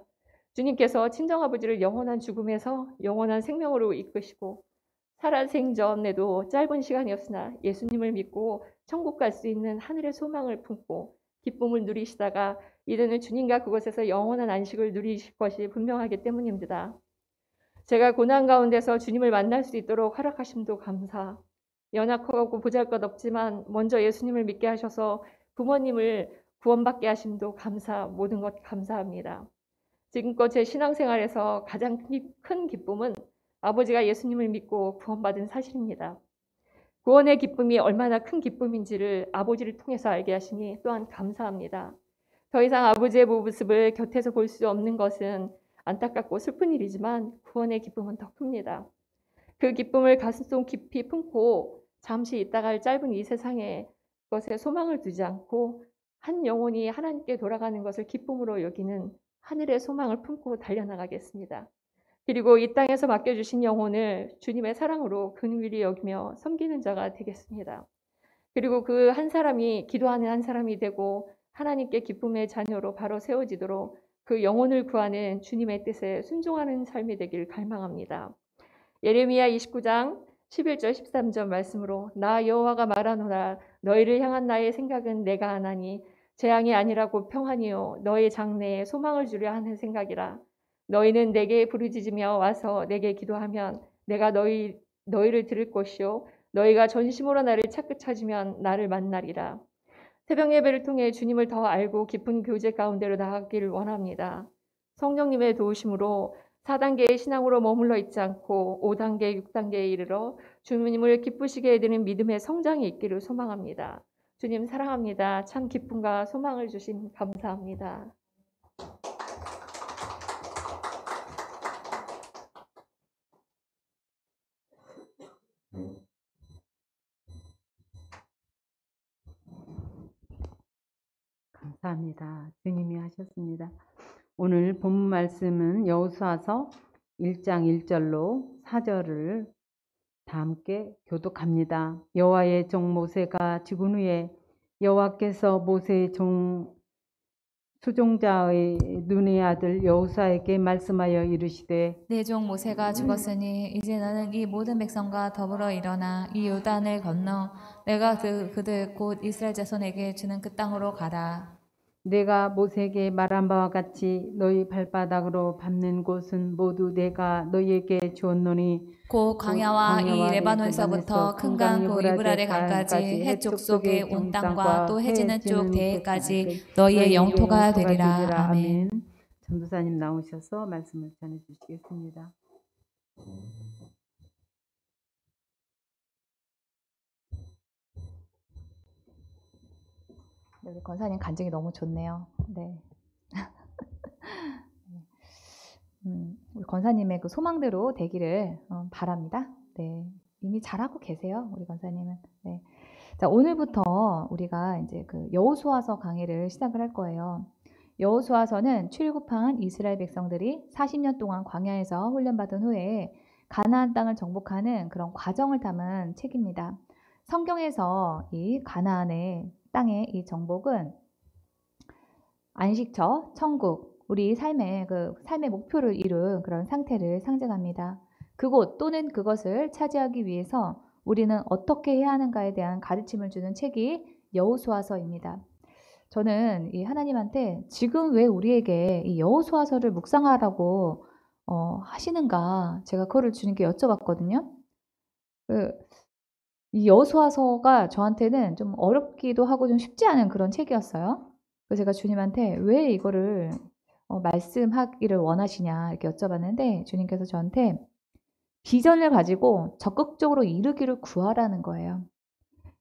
주님께서 친정아버지를 영원한 죽음에서 영원한 생명으로 이끄시고 살아생전에도 짧은 시간이었으나 예수님을 믿고 천국 갈 수 있는 하늘의 소망을 품고 기쁨을 누리시다가 이제는 주님과 그곳에서 영원한 안식을 누리실 것이 분명하기 때문입니다. 제가 고난 가운데서 주님을 만날 수 있도록 허락하심도 감사, 연약하고 보잘것없지만 먼저 예수님을 믿게 하셔서 부모님을 구원받게 하심도 감사, 모든 것 감사합니다. 지금껏 제 신앙생활에서 가장 큰 기쁨은 아버지가 예수님을 믿고 구원받은 사실입니다. 구원의 기쁨이 얼마나 큰 기쁨인지를 아버지를 통해서 알게 하시니 또한 감사합니다. 더 이상 아버지의 모습을 곁에서 볼 수 없는 것은 안타깝고 슬픈 일이지만 구원의 기쁨은 더 큽니다. 그 기쁨을 가슴속 깊이 품고 잠시 있다갈 짧은 이 세상에 것에 소망을 두지 않고 한 영혼이 하나님께 돌아가는 것을 기쁨으로 여기는 하늘의 소망을 품고 달려나가겠습니다. 그리고 이 땅에서 맡겨주신 영혼을 주님의 사랑으로 긍휼히 여기며 섬기는 자가 되겠습니다. 그리고 그 한 사람이 기도하는 한 사람이 되고 하나님께 기쁨의 자녀로 바로 세워지도록 그 영혼을 구하는 주님의 뜻에 순종하는 삶이 되길 갈망합니다. 예레미야 29장 11절 13절 말씀으로 나 여호와가 말하노라 너희를 향한 나의 생각은 내가 아나니 재앙이 아니라고 평안이요 너희 장래에 소망을 주려 하는 생각이라. 너희는 내게 부르짖으며 와서 내게 기도하면 내가 너희를 들을 것이요 너희가 전심으로 나를 찾으면 나를 만나리라. 새벽 예배를 통해 주님을 더 알고 깊은 교제 가운데로 나아가기를 원합니다. 성령님의 도우심으로 4단계의 신앙으로 머물러 있지 않고 5단계, 6단계에 이르러 주님을 기쁘시게 해드리는 믿음의 성장이 있기를 소망합니다. 주님 사랑합니다. 참 기쁨과 소망을 주심 감사합니다. 감사합니다. 주님이 하셨습니다. 오늘 본문 말씀은 여호수아서 1장 1절로 4절을 다 함께 교독합니다. 여호와의 종 모세가 죽은 후에 여호와께서 모세의 종 수종자의 눈의 아들 여호수아에게 말씀하여 이르시되 내 종 모세가 죽었으니 이제 너는 이 모든 백성과 더불어 일어나 이 요단을 건너 내가 그들 곧 이스라엘 자손에게 주는 그 땅으로 가라. 내가 모세에게 말한 바와 같이 너희 발바닥으로 밟는 곳은 모두 내가 너희에게 주었노니 곧 광야와 이 레바논에서부터 큰 강 그 유브라데 강까지 해쪽 속에 온 땅과 또 해지는 쪽 대해까지 너희의 영토가 되리라. 아멘. 전도사님 나오셔서 말씀을 전해 주시겠습니다. 우리 권사님 간증이 너무 좋네요. 네. 우리 권사님의 그 소망대로 되기를 바랍니다. 네. 이미 잘하고 계세요, 우리 권사님은. 네. 자, 오늘부터 우리가 이제 그 여호수아서 강의를 시작을 할 거예요. 여호수아서는 출애굽한 이스라엘 백성들이 40년 동안 광야에서 훈련받은 후에 가나안 땅을 정복하는 그런 과정을 담은 책입니다. 성경에서 이 가나안의 땅의 이 정복은 안식처, 천국, 우리 삶의 목표를 이룬 그런 상태를 상징합니다. 그곳 또는 그것을 차지하기 위해서 우리는 어떻게 해야 하는가에 대한 가르침을 주는 책이 여호수아서입니다. 저는 이 하나님한테 지금 왜 우리에게 이 여호수아서를 묵상하라고 하시는가, 제가 그거를 주님께 여쭤봤거든요. 이 여호수아서가 저한테는 좀 어렵기도 하고 좀 쉽지 않은 그런 책이었어요. 그래서 제가 주님한테 왜 이거를 말씀하기를 원하시냐 이렇게 여쭤봤는데 주님께서 저한테 비전을 가지고 적극적으로 이루기를 구하라는 거예요.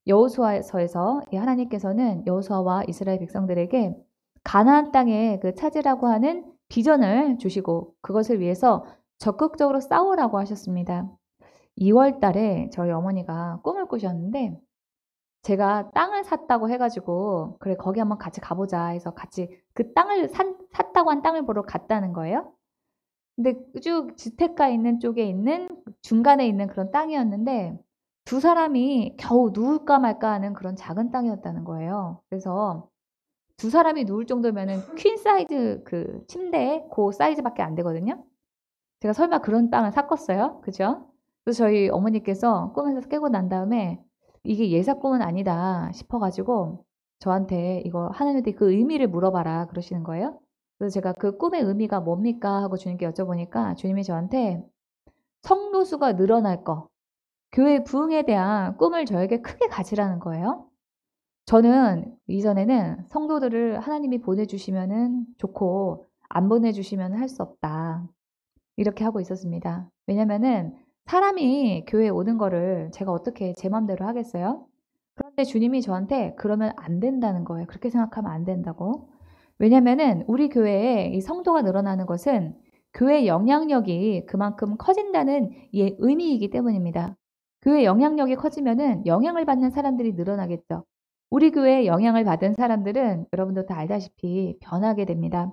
여호수아서에서 하나님께서는 여호수아와 이스라엘 백성들에게 가나안 땅에 그 찾으라고 하는 비전을 주시고 그것을 위해서 적극적으로 싸우라고 하셨습니다. 2월 달에 저희 어머니가 꿈을 꾸셨는데 제가 땅을 샀다고 해가지고 그래 거기 한번 같이 가보자 해서 같이 그 땅을 샀다고 한 땅을 보러 갔다는 거예요. 근데 쭉 주택가 있는 쪽에 있는 중간에 있는 그런 땅이었는데 두 사람이 겨우 누울까 말까 하는 그런 작은 땅이었다는 거예요. 그래서 두 사람이 누울 정도면은 퀸 사이즈 그 침대 그 사이즈밖에 안 되거든요. 제가 설마 그런 땅을 샀겠어요? 그죠? 그래서 저희 어머니께서 꿈에서 깨고 난 다음에 이게 예사 꿈은 아니다 싶어가지고 저한테 이거 하나님한테 그 의미를 물어봐라 그러시는 거예요. 그래서 제가 그 꿈의 의미가 뭡니까 하고 주님께 여쭤보니까 주님이 저한테 성도 수가 늘어날 거, 교회 부흥에 대한 꿈을 저에게 크게 가지라는 거예요. 저는 이전에는 성도들을 하나님이 보내주시면은 좋고 안 보내주시면 할 수 없다 이렇게 하고 있었습니다. 왜냐면은 사람이 교회에 오는 거를 제가 어떻게 제 맘대로 하겠어요? 그런데 주님이 저한테 그러면 안 된다는 거예요. 그렇게 생각하면 안 된다고. 왜냐면은 우리 교회에 이 성도가 늘어나는 것은 교회 영향력이 그만큼 커진다는 의미이기 때문입니다. 교회 영향력이 커지면은 영향을 받는 사람들이 늘어나겠죠. 우리 교회에 영향을 받은 사람들은 여러분도 다 알다시피 변하게 됩니다.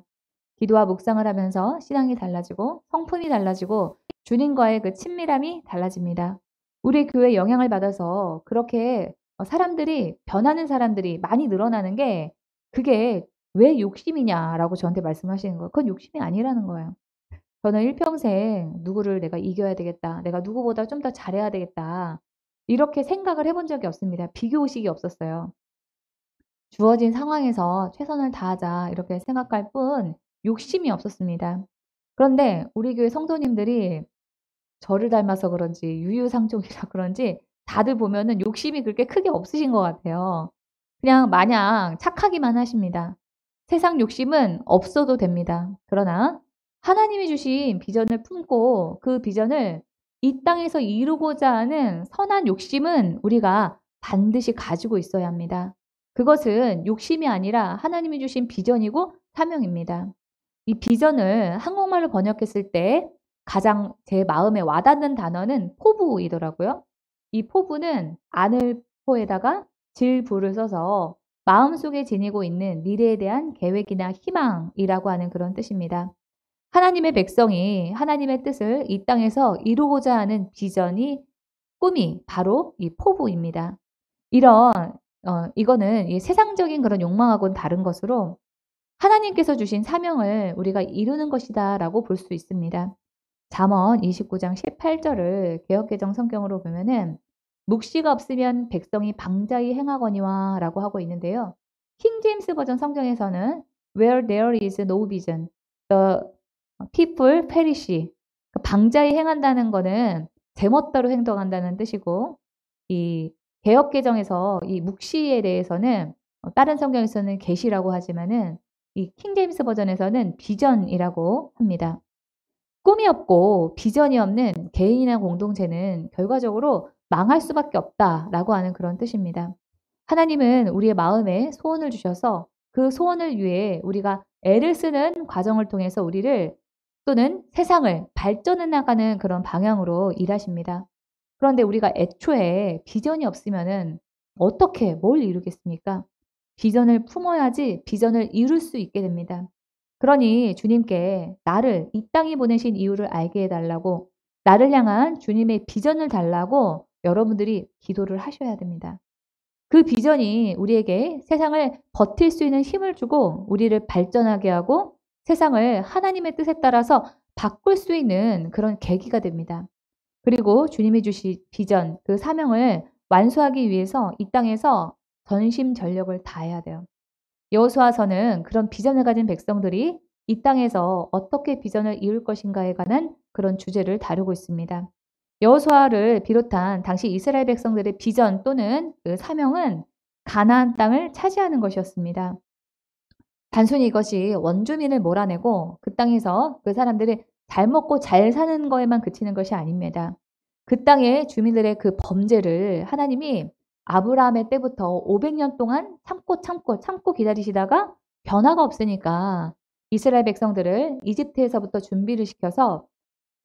기도와 묵상을 하면서 신앙이 달라지고 성품이 달라지고 주님과의 그 친밀함이 달라집니다. 우리 교회 영향을 받아서 그렇게 사람들이 변하는 사람들이 많이 늘어나는 게 그게 왜 욕심이냐라고 저한테 말씀하시는 거예요. 그건 욕심이 아니라는 거예요. 저는 일평생 누구를 내가 이겨야 되겠다. 내가 누구보다 좀 더 잘해야 되겠다. 이렇게 생각을 해본 적이 없습니다. 비교의식이 없었어요. 주어진 상황에서 최선을 다하자 이렇게 생각할 뿐 욕심이 없었습니다. 그런데 우리 교회 성도님들이 저를 닮아서 그런지 유유상종이라 그런지 다들 보면은 욕심이 그렇게 크게 없으신 것 같아요. 그냥 마냥 착하기만 하십니다. 세상 욕심은 없어도 됩니다. 그러나 하나님이 주신 비전을 품고 그 비전을 이 땅에서 이루고자 하는 선한 욕심은 우리가 반드시 가지고 있어야 합니다. 그것은 욕심이 아니라 하나님이 주신 비전이고 사명입니다. 이 비전을 한국말로 번역했을 때 가장 제 마음에 와닿는 단어는 포부이더라고요. 이 포부는 아늘포에다가 질부를 써서 마음속에 지니고 있는 미래에 대한 계획이나 희망이라고 하는 그런 뜻입니다. 하나님의 백성이 하나님의 뜻을 이 땅에서 이루고자 하는 비전이 꿈이 바로 이 포부입니다. 이거는 이 세상적인 그런 욕망하고는 다른 것으로 하나님께서 주신 사명을 우리가 이루는 것이다라고 볼 수 있습니다. 잠언 29장 18절을 개역개정 성경으로 보면은 묵시가 없으면 백성이 방자히 행하거니와라고 하고 있는데요. 킹 제임스 버전 성경에서는 Where there is no vision, the people perish. 방자히 행한다는 거는 제멋대로 행동한다는 뜻이고, 이 개역개정에서 이 묵시에 대해서는 다른 성경에서는 계시라고 하지만은 이 킹 제임스 버전에서는 비전이라고 합니다. 꿈이 없고 비전이 없는 개인이나 공동체는 결과적으로 망할 수밖에 없다라고 하는 그런 뜻입니다. 하나님은 우리의 마음에 소원을 주셔서 그 소원을 위해 우리가 애를 쓰는 과정을 통해서 우리를 또는 세상을 발전해 나가는 그런 방향으로 일하십니다. 그런데 우리가 애초에 비전이 없으면은 어떻게 뭘 이루겠습니까? 비전을 품어야지 비전을 이룰 수 있게 됩니다. 그러니 주님께 나를 이 땅에 보내신 이유를 알게 해달라고, 나를 향한 주님의 비전을 달라고 여러분들이 기도를 하셔야 됩니다. 그 비전이 우리에게 세상을 버틸 수 있는 힘을 주고 우리를 발전하게 하고 세상을 하나님의 뜻에 따라서 바꿀 수 있는 그런 계기가 됩니다. 그리고 주님이 주신 비전, 그 사명을 완수하기 위해서 이 땅에서 전심전력을 다해야 돼요. 여호수아서는 그런 비전을 가진 백성들이 이 땅에서 어떻게 비전을 이룰 것인가에 관한 그런 주제를 다루고 있습니다. 여호수아를 비롯한 당시 이스라엘 백성들의 비전 또는 그 사명은 가나안 땅을 차지하는 것이었습니다. 단순히 이것이 원주민을 몰아내고 그 땅에서 그 사람들이 잘 먹고 잘 사는 거에만 그치는 것이 아닙니다. 그 땅의 주민들의 그 범죄를 하나님이 아브라함의 때부터 500년 동안 참고 기다리시다가 변화가 없으니까 이스라엘 백성들을 이집트에서부터 준비를 시켜서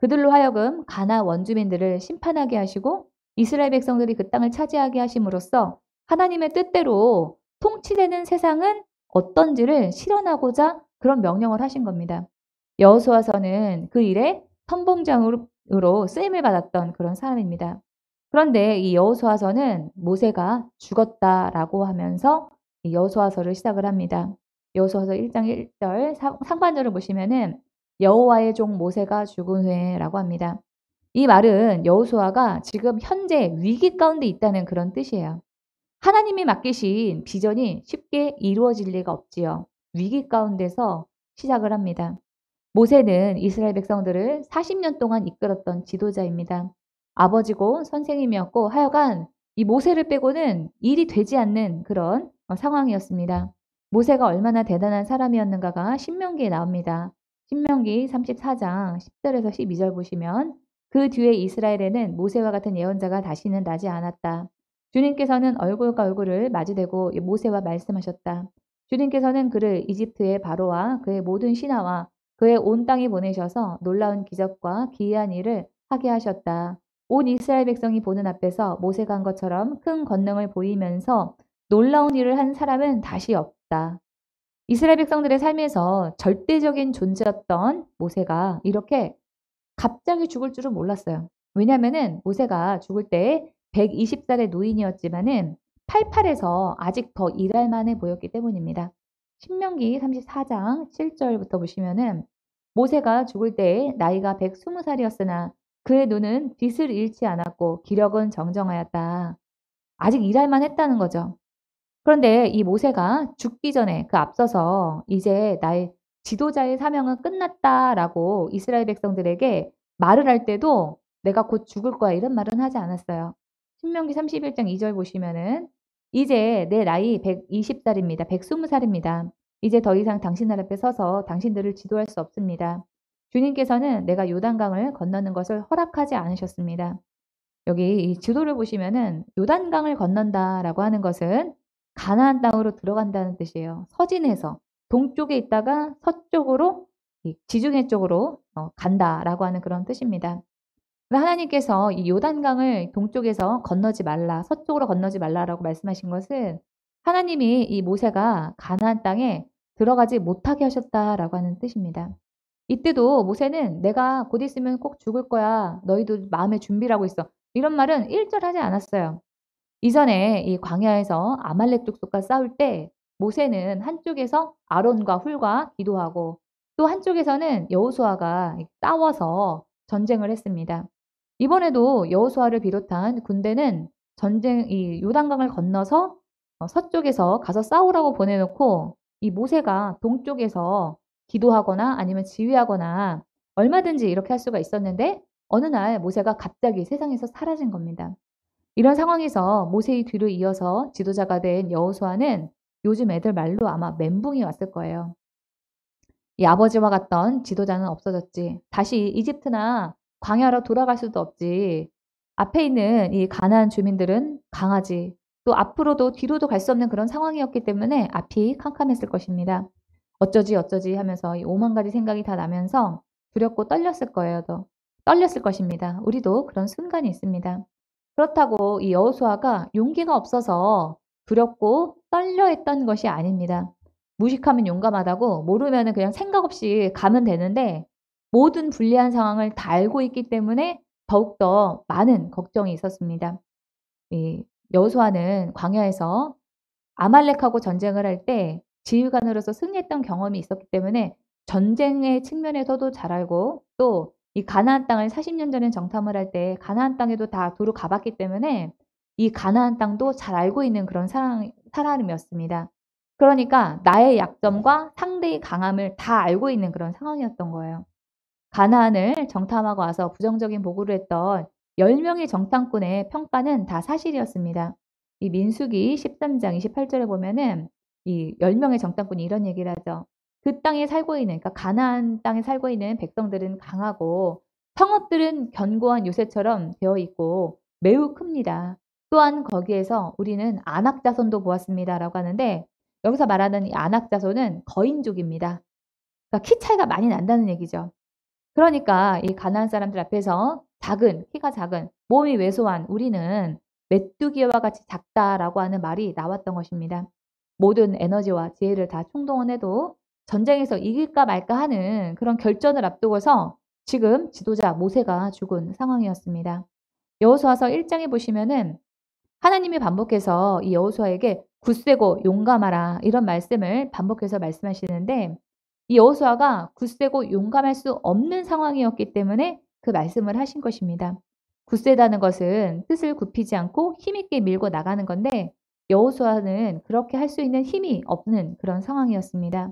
그들로 하여금 가나안 원주민들을 심판하게 하시고 이스라엘 백성들이 그 땅을 차지하게 하심으로써 하나님의 뜻대로 통치되는 세상은 어떤지를 실현하고자 그런 명령을 하신 겁니다. 여호수아서는 그 일에 선봉장으로 쓰임을 받았던 그런 사람입니다. 그런데 이 여호수아서는 모세가 죽었다라고 하면서 여호수아서를 시작을 합니다. 여호수아서 1장 1절 상반절을 보시면은 여호와의 종 모세가 죽은 후에라고 합니다. 이 말은 여호수아가 지금 현재 위기 가운데 있다는 그런 뜻이에요. 하나님이 맡기신 비전이 쉽게 이루어질 리가 없지요. 위기 가운데서 시작을 합니다. 모세는 이스라엘 백성들을 40년 동안 이끌었던 지도자입니다. 아버지고 선생님이었고 하여간 이 모세를 빼고는 일이 되지 않는 그런 상황이었습니다. 모세가 얼마나 대단한 사람이었는가가 신명기에 나옵니다. 신명기 34장 10절에서 12절 보시면 그 뒤에 이스라엘에는 모세와 같은 예언자가 다시는 나지 않았다. 주님께서는 얼굴과 얼굴을 마주대고 모세와 말씀하셨다. 주님께서는 그를 이집트의 바로와 그의 모든 신하와 그의 온 땅에 보내셔서 놀라운 기적과 기이한 일을 하게 하셨다. 온 이스라엘 백성이 보는 앞에서 모세가 한 것처럼 큰 권능을 보이면서 놀라운 일을 한 사람은 다시 없다. 이스라엘 백성들의 삶에서 절대적인 존재였던 모세가 이렇게 갑자기 죽을 줄은 몰랐어요. 왜냐하면은 모세가 죽을 때 120살의 노인이었지만은 팔팔해서 아직 더 일할 만해 보였기 때문입니다. 신명기 34장 7절부터 보시면은 모세가 죽을 때 나이가 120살이었으나 그의 눈은 빛을 잃지 않았고 기력은 정정하였다. 아직 일할 만했다는 거죠. 그런데 이 모세가 죽기 전에 그 앞서서 이제 나의 지도자의 사명은 끝났다라고 이스라엘 백성들에게 말을 할 때도 내가 곧 죽을 거야 이런 말은 하지 않았어요. 신명기 31장 2절 보시면은 이제 내 나이 120살입니다. 120살입니다. 이제 더 이상 당신들 앞에 서서 당신들을 지도할 수 없습니다. 주님께서는 내가 요단강을 건너는 것을 허락하지 않으셨습니다. 여기 이 지도를 보시면은 요단강을 건넌다라고 하는 것은 가나안 땅으로 들어간다는 뜻이에요. 서진에서 동쪽에 있다가 서쪽으로 지중해 쪽으로 간다라고 하는 그런 뜻입니다. 하나님께서 이 요단강을 동쪽에서 건너지 말라, 서쪽으로 건너지 말라라고 말씀하신 것은 하나님이 이 모세가 가나안 땅에 들어가지 못하게 하셨다라고 하는 뜻입니다. 이때도 모세는 내가 곧 있으면 꼭 죽을 거야. 너희도 마음의 준비를 하고 있어. 이런 말은 1절 하지 않았어요. 이전에 이 광야에서 아말렉 족속과 싸울 때 모세는 한쪽에서 아론과 훌과 기도하고 또 한쪽에서는 여호수아가 싸워서 전쟁을 했습니다. 이번에도 여호수아를 비롯한 군대는 이 요단강을 건너서 서쪽에서 가서 싸우라고 보내놓고 이 모세가 동쪽에서 기도하거나 아니면 지휘하거나 얼마든지 이렇게 할 수가 있었는데 어느 날 모세가 갑자기 세상에서 사라진 겁니다. 이런 상황에서 모세의 뒤를 이어서 지도자가 된 여호수아는 요즘 애들 말로 아마 멘붕이 왔을 거예요. 이 아버지와 같던 지도자는 없어졌지. 다시 이집트나 광야로 돌아갈 수도 없지. 앞에 있는 이 가나안 주민들은 강하지. 또 앞으로도 뒤로도 갈 수 없는 그런 상황이었기 때문에 앞이 캄캄했을 것입니다. 어쩌지 하면서 이 오만 가지 생각이 다 나면서 두렵고 떨렸을 거예요. 떨렸을 것입니다. 우리도 그런 순간이 있습니다. 그렇다고 이 여호수아가 용기가 없어서 두렵고 떨려 했던 것이 아닙니다. 무식하면 용감하다고 모르면 그냥 생각 없이 가면 되는데 모든 불리한 상황을 다 알고 있기 때문에 더욱더 많은 걱정이 있었습니다. 이 여호수아는 광야에서 아말렉하고 전쟁을 할 때 지휘관으로서 승리했던 경험이 있었기 때문에 전쟁의 측면에서도 잘 알고 또 이 가나안 땅을 40년 전에 정탐을 할 때 가나안 땅에도 다 두루 가봤기 때문에 이 가나안 땅도 잘 알고 있는 그런 사람이었습니다. 그러니까 나의 약점과 상대의 강함을 다 알고 있는 그런 상황이었던 거예요. 가나안을 정탐하고 와서 부정적인 보고를 했던 10명의 정탐꾼의 평가는 다 사실이었습니다. 이 민수기 13장 28절에 보면은 이 10명의 정탐꾼이 이런 얘기를 하죠. 그 땅에 살고 있는, 그러니까 가나안 땅에 살고 있는 백성들은 강하고 성읍들은 견고한 요새처럼 되어 있고 매우 큽니다. 또한 거기에서 우리는 아낙 자손도 보았습니다. 라고 하는데 여기서 말하는 이 아낙 자손은 거인족입니다. 그러니까 키 차이가 많이 난다는 얘기죠. 그러니까 이 가나안 사람들 앞에서 키가 작은, 몸이 왜소한 우리는 메뚜기와 같이 작다라고 하는 말이 나왔던 것입니다. 모든 에너지와 지혜를 다 총동원해도 전쟁에서 이길까 말까 하는 그런 결전을 앞두고서 지금 지도자 모세가 죽은 상황이었습니다. 여호수아서 1장에 보시면은 하나님이 반복해서 이 여호수아에게 굳세고 용감하라 이런 말씀을 반복해서 말씀하시는데 이 여호수아가 굳세고 용감할 수 없는 상황이었기 때문에 그 말씀을 하신 것입니다. 굳세다는 것은 뜻을 굽히지 않고 힘있게 밀고 나가는 건데 여호수아는 그렇게 할 수 있는 힘이 없는 그런 상황이었습니다.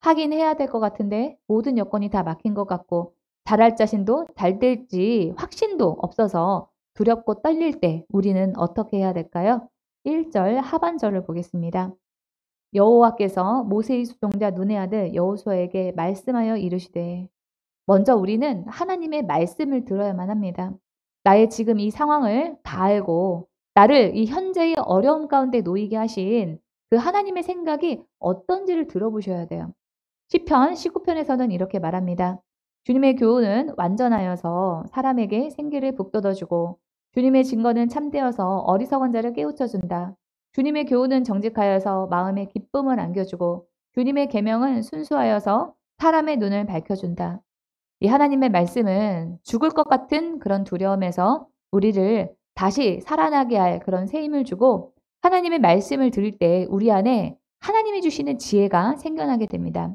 하긴 해야 될 것 같은데 모든 여건이 다 막힌 것 같고 잘할 자신도 잘 될지 확신도 없어서 두렵고 떨릴 때 우리는 어떻게 해야 될까요? 1절 하반절을 보겠습니다. 여호와께서 모세의 수종자 눈의 아들 여호수아에게 말씀하여 이르시되 먼저 우리는 하나님의 말씀을 들어야만 합니다. 나의 지금 이 상황을 다 알고 나를 이 현재의 어려움 가운데 놓이게 하신 그 하나님의 생각이 어떤지를 들어보셔야 돼요. 시편 19편에서는 이렇게 말합니다. 주님의 교훈은 완전하여서 사람에게 생기를 북돋아주고 주님의 증거는 참되어서 어리석은 자를 깨우쳐준다. 주님의 교훈은 정직하여서 마음에 기쁨을 안겨주고 주님의 계명은 순수하여서 사람의 눈을 밝혀준다. 이 하나님의 말씀은 죽을 것 같은 그런 두려움에서 우리를 다시 살아나게 할 그런 새 힘을 주고 하나님의 말씀을 들을 때 우리 안에 하나님이 주시는 지혜가 생겨나게 됩니다.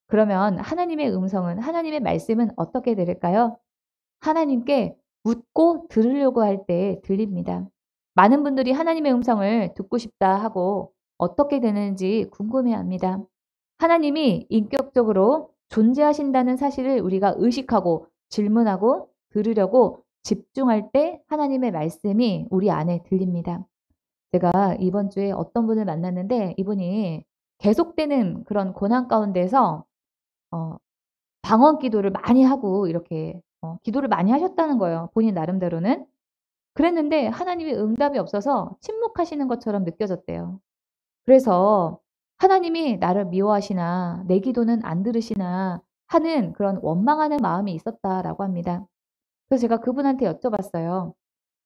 그러면 하나님의 음성은, 하나님의 말씀은 어떻게 들을까요? 하나님께 묻고 들으려고 할 때 들립니다. 많은 분들이 하나님의 음성을 듣고 싶다 하고 어떻게 되는지 궁금해합니다. 하나님이 인격적으로 존재하신다는 사실을 우리가 의식하고 질문하고 들으려고 집중할 때 하나님의 말씀이 우리 안에 들립니다. 제가 이번 주에 어떤 분을 만났는데 이분이 계속되는 그런 고난 가운데서 방언 기도를 많이 하고 이렇게 기도를 많이 하셨다는 거예요. 본인 나름대로는. 그랬는데 하나님이 응답이 없어서 침묵하시는 것처럼 느껴졌대요. 그래서 하나님이 나를 미워하시나 내 기도는 안 들으시나 하는 그런 원망하는 마음이 있었다라고 합니다. 그래서 제가 그분한테 여쭤봤어요.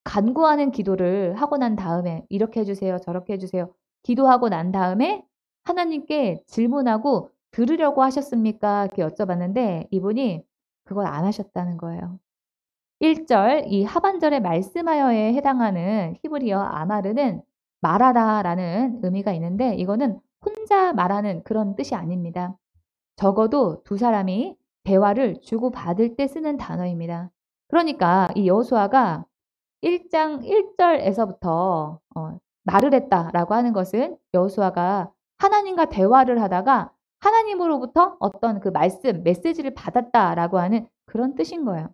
간구하는 기도를 하고 난 다음에 이렇게 해주세요, 저렇게 해주세요. 기도하고 난 다음에 하나님께 질문하고 들으려고 하셨습니까? 이렇게 여쭤봤는데 이분이 그걸 안 하셨다는 거예요. 1절 이 하반절의 말씀하여에 해당하는 히브리어 아마르는 말하다라는 의미가 있는데 이거는 혼자 말하는 그런 뜻이 아닙니다. 적어도 두 사람이 대화를 주고받을 때 쓰는 단어입니다. 그러니까 이 여호수아가 1장 1절에서부터 말을 했다라고 하는 것은 여호수아가 하나님과 대화를 하다가 하나님으로부터 어떤 그 말씀, 메시지를 받았다라고 하는 그런 뜻인 거예요.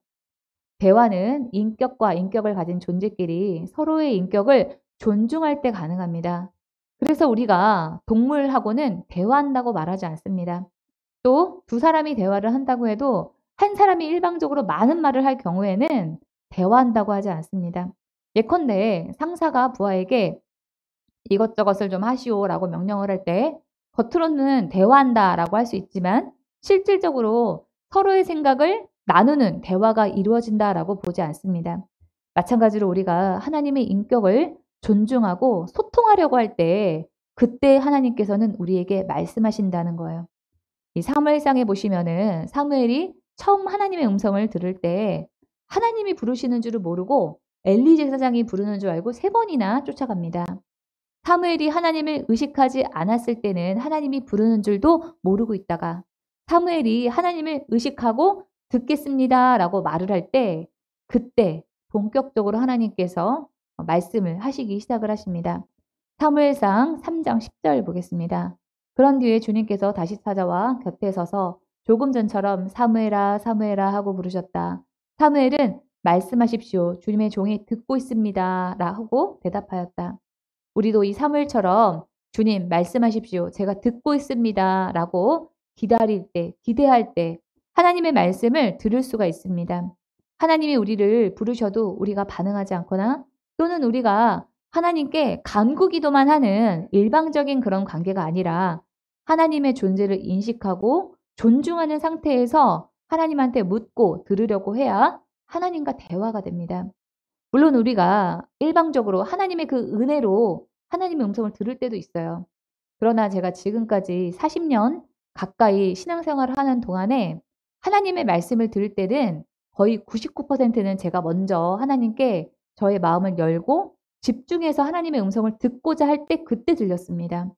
대화는 인격과 인격을 가진 존재끼리 서로의 인격을 존중할 때 가능합니다. 그래서 우리가 동물하고는 대화한다고 말하지 않습니다. 또 두 사람이 대화를 한다고 해도 한 사람이 일방적으로 많은 말을 할 경우에는 대화한다고 하지 않습니다. 예컨대 상사가 부하에게 이것저것을 좀 하시오라고 명령을 할 때 겉으로는 대화한다라고 할 수 있지만 실질적으로 서로의 생각을 나누는 대화가 이루어진다라고 보지 않습니다. 마찬가지로 우리가 하나님의 인격을 존중하고 소통하려고 할 때 그때 하나님께서는 우리에게 말씀하신다는 거예요. 이 사무엘상에 보시면은 사무엘이 처음 하나님의 음성을 들을 때 하나님이 부르시는 줄을 모르고 엘리 제사장이 부르는 줄 알고 3번이나 쫓아갑니다. 사무엘이 하나님을 의식하지 않았을 때는 하나님이 부르는 줄도 모르고 있다가 사무엘이 하나님을 의식하고 듣겠습니다 라고 말을 할 때 그때 본격적으로 하나님께서 말씀을 하시기 시작을 하십니다. 사무엘상 3장 10절 보겠습니다. 그런 뒤에 주님께서 다시 찾아와 곁에 서서 조금 전처럼 사무엘아 사무엘아 하고 부르셨다. 사무엘은 말씀하십시오. 주님의 종이 듣고 있습니다. 라고 대답하였다. 우리도 이 사무엘처럼 주님 말씀하십시오. 제가 듣고 있습니다. 라고 기다릴 때, 기대할 때 하나님의 말씀을 들을 수가 있습니다. 하나님이 우리를 부르셔도 우리가 반응하지 않거나 또는 우리가 하나님께 간구기도만 하는 일방적인 그런 관계가 아니라 하나님의 존재를 인식하고 존중하는 상태에서 하나님한테 묻고 들으려고 해야 하나님과 대화가 됩니다. 물론 우리가 일방적으로 하나님의 그 은혜로 하나님의 음성을 들을 때도 있어요. 그러나 제가 지금까지 40년 가까이 신앙생활을 하는 동안에 하나님의 말씀을 들을 때는 거의 99%는 제가 먼저 하나님께 저의 마음을 열고 집중해서 하나님의 음성을 듣고자 할 때 그때 들렸습니다.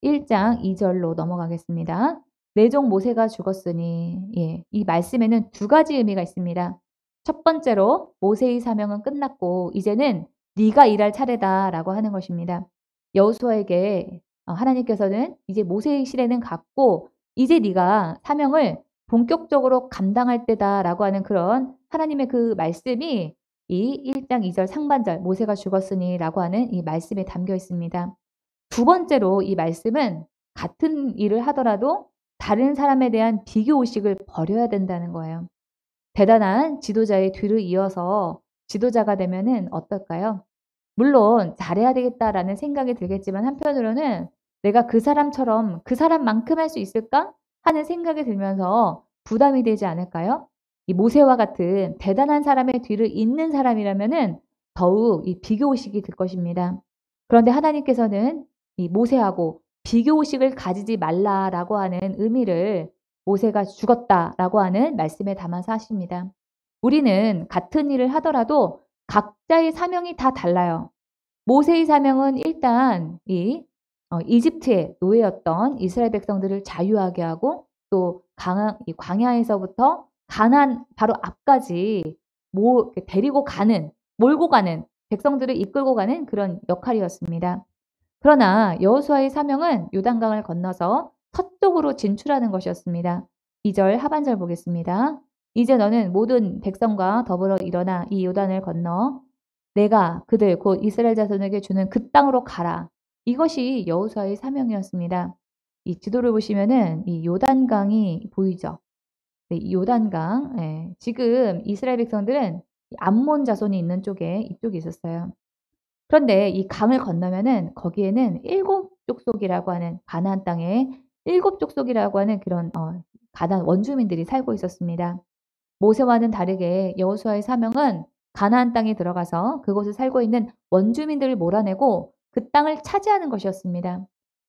1장 2절로 넘어가겠습니다. 내 종 모세가 죽었으니 이 말씀에는 두 가지 의미가 있습니다. 첫 번째로 모세의 사명은 끝났고 이제는 네가 일할 차례다라고 하는 것입니다. 여호수아에게 하나님께서는 이제 모세의 시대는 갔고 이제 네가 사명을 본격적으로 감당할 때다라고 하는 그런 하나님의 그 말씀이 이 1장 2절 상반절 모세가 죽었으니 라고 하는 이 말씀에 담겨 있습니다. 두 번째로 이 말씀은 같은 일을 하더라도 다른 사람에 대한 비교의식을 버려야 된다는 거예요. 대단한 지도자의 뒤를 이어서 지도자가 되면은 어떨까요? 물론 잘해야 되겠다라는 생각이 들겠지만 한편으로는 내가 그 사람처럼 그 사람만큼 할 수 있을까 하는 생각이 들면서 부담이 되지 않을까요? 이 모세와 같은 대단한 사람의 뒤를 잇는 사람이라면은 더욱 이 비교의식이 들 것입니다. 그런데 하나님께서는 이 모세하고 비교의식을 가지지 말라라고 하는 의미를 모세가 죽었다라고 하는 말씀에 담아서 하십니다. 우리는 같은 일을 하더라도 각자의 사명이 다 달라요. 모세의 사명은 일단 이집트의 노예였던 이스라엘 백성들을 자유하게 하고 또 광야에서부터 가나안 바로 앞까지 데리고 가는, 몰고 가는, 백성들을 이끌고 가는 그런 역할이었습니다. 그러나 여호수아의 사명은 요단강을 건너서 서쪽으로 진출하는 것이었습니다. 2절 하반절 보겠습니다. 이제 너는 모든 백성과 더불어 일어나 이 요단을 건너 내가 그들 곧 이스라엘 자손에게 주는 그 땅으로 가라. 이것이 여호수아의 사명이었습니다. 이 지도를 보시면은 이 요단강이 보이죠. 네, 이 요단강. 지금 이스라엘 백성들은 암몬 자손이 있는 쪽에 이쪽에 있었어요. 그런데 이 강을 건너면은 거기에는 7족속이라고 하는 가나안 땅에 7족속이라고 하는 그런 가나안 원주민들이 살고 있었습니다. 모세와는 다르게 여호수아의 사명은 가나안 땅에 들어가서 그곳에 살고 있는 원주민들을 몰아내고 그 땅을 차지하는 것이었습니다.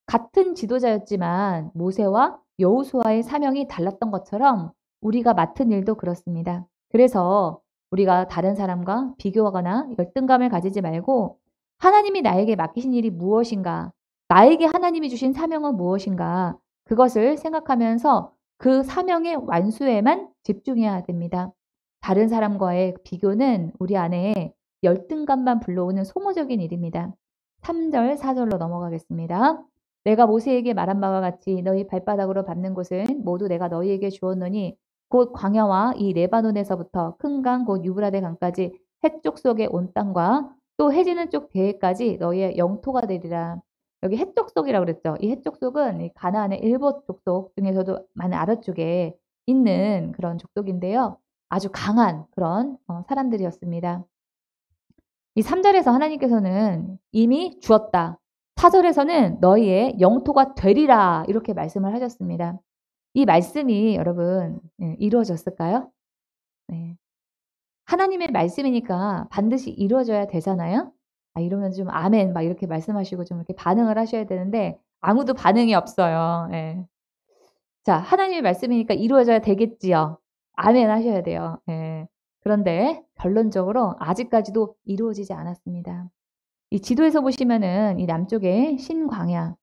같은 지도자였지만 모세와 여호수아의 사명이 달랐던 것처럼 우리가 맡은 일도 그렇습니다. 그래서 우리가 다른 사람과 비교하거나 열등감을 가지지 말고 하나님이 나에게 맡기신 일이 무엇인가? 나에게 하나님이 주신 사명은 무엇인가? 그것을 생각하면서 그 사명의 완수에만 집중해야 됩니다. 다른 사람과의 비교는 우리 안에 열등감만 불러오는 소모적인 일입니다. 3절, 4절로 넘어가겠습니다. 내가 모세에게 말한 바와 같이 너희 발바닥으로 밟는 곳은 모두 내가 너희에게 주었노니 곧 광야와 이 레바논에서부터 큰 강 곧 유브라데 강까지 해쪽 속의 온 땅과 또 해지는 쪽 대해까지 너희의 영토가 되리라. 여기 해쪽 속이라고 그랬죠. 이 해쪽 속은 가나안의 일곱 족속 중에서도 많은 아래쪽에 있는 그런 족속인데요. 아주 강한 그런 사람들이었습니다. 이 3절에서 하나님께서는 이미 주었다. 4절에서는 너희의 영토가 되리라 이렇게 말씀을 하셨습니다. 이 말씀이 여러분 이루어졌을까요? 네. 하나님의 말씀이니까 반드시 이루어져야 되잖아요. 이러면 좀 아멘 막 이렇게 말씀하시고 좀 이렇게 반응을 하셔야 되는데 아무도 반응이 없어요. 네. 자, 하나님의 말씀이니까 이루어져야 되겠지요. 아멘 하셔야 돼요. 네. 그런데 결론적으로 아직까지도 이루어지지 않았습니다. 이 지도에서 보시면은 이 남쪽에 신광야,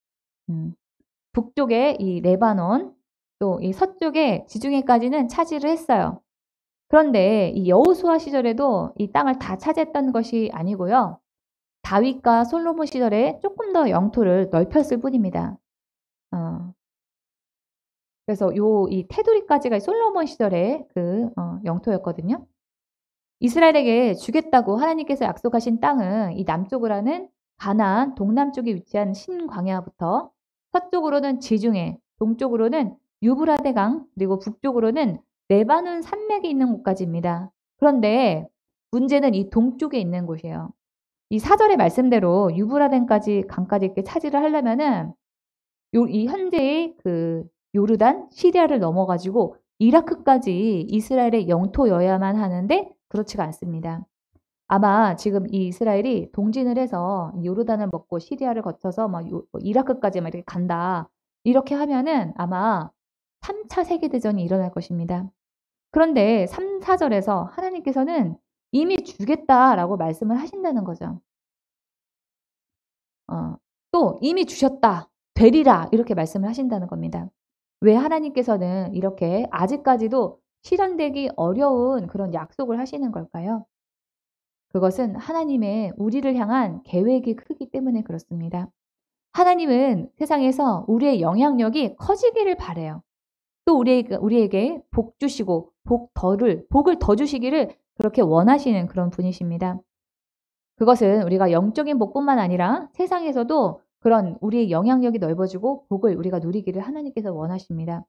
북쪽에 이 레바논, 또 이 서쪽에 지중해까지는 차지를 했어요. 그런데 이 여호수아 시절에도 이 땅을 다 차지했던 것이 아니고요. 다윗과 솔로몬 시절에 조금 더 영토를 넓혔을 뿐입니다. 그래서 이 테두리까지가 솔로몬 시절의 그 영토였거든요. 이스라엘에게 주겠다고 하나님께서 약속하신 땅은 이 남쪽으로 하는 가나안 동남쪽에 위치한 신광야부터 서쪽으로는 지중해, 동쪽으로는 유브라데 강, 그리고 북쪽으로는 레바논 산맥이 있는 곳까지입니다. 그런데 문제는 이 동쪽에 있는 곳이에요. 이 4절의 말씀대로 유브라데까지 강까지 이렇게 차지를 하려면은 이 현재의 그 요르단, 시리아를 넘어가지고 이라크까지 이스라엘의 영토여야만 하는데 그렇지가 않습니다. 아마 지금 이 이스라엘이 동진을 해서 요르단을 먹고 시리아를 거쳐서 막 이라크까지 막 이렇게 간다. 이렇게 하면은 아마 3차 세계대전이 일어날 것입니다. 그런데 3, 4절에서 하나님께서는 이미 주겠다라고 말씀을 하신다는 거죠. 또 이미 주셨다. 되리라. 이렇게 말씀을 하신다는 겁니다. 왜 하나님께서는 이렇게 아직까지도 실현되기 어려운 그런 약속을 하시는 걸까요? 그것은 하나님의 우리를 향한 계획이 크기 때문에 그렇습니다. 하나님은 세상에서 우리의 영향력이 커지기를 바라요. 또 우리에게 복 주시고 복을 더 주시기를 그렇게 원하시는 그런 분이십니다. 그것은 우리가 영적인 복뿐만 아니라 세상에서도 그런 우리의 영향력이 넓어지고 복을 우리가 누리기를 하나님께서 원하십니다.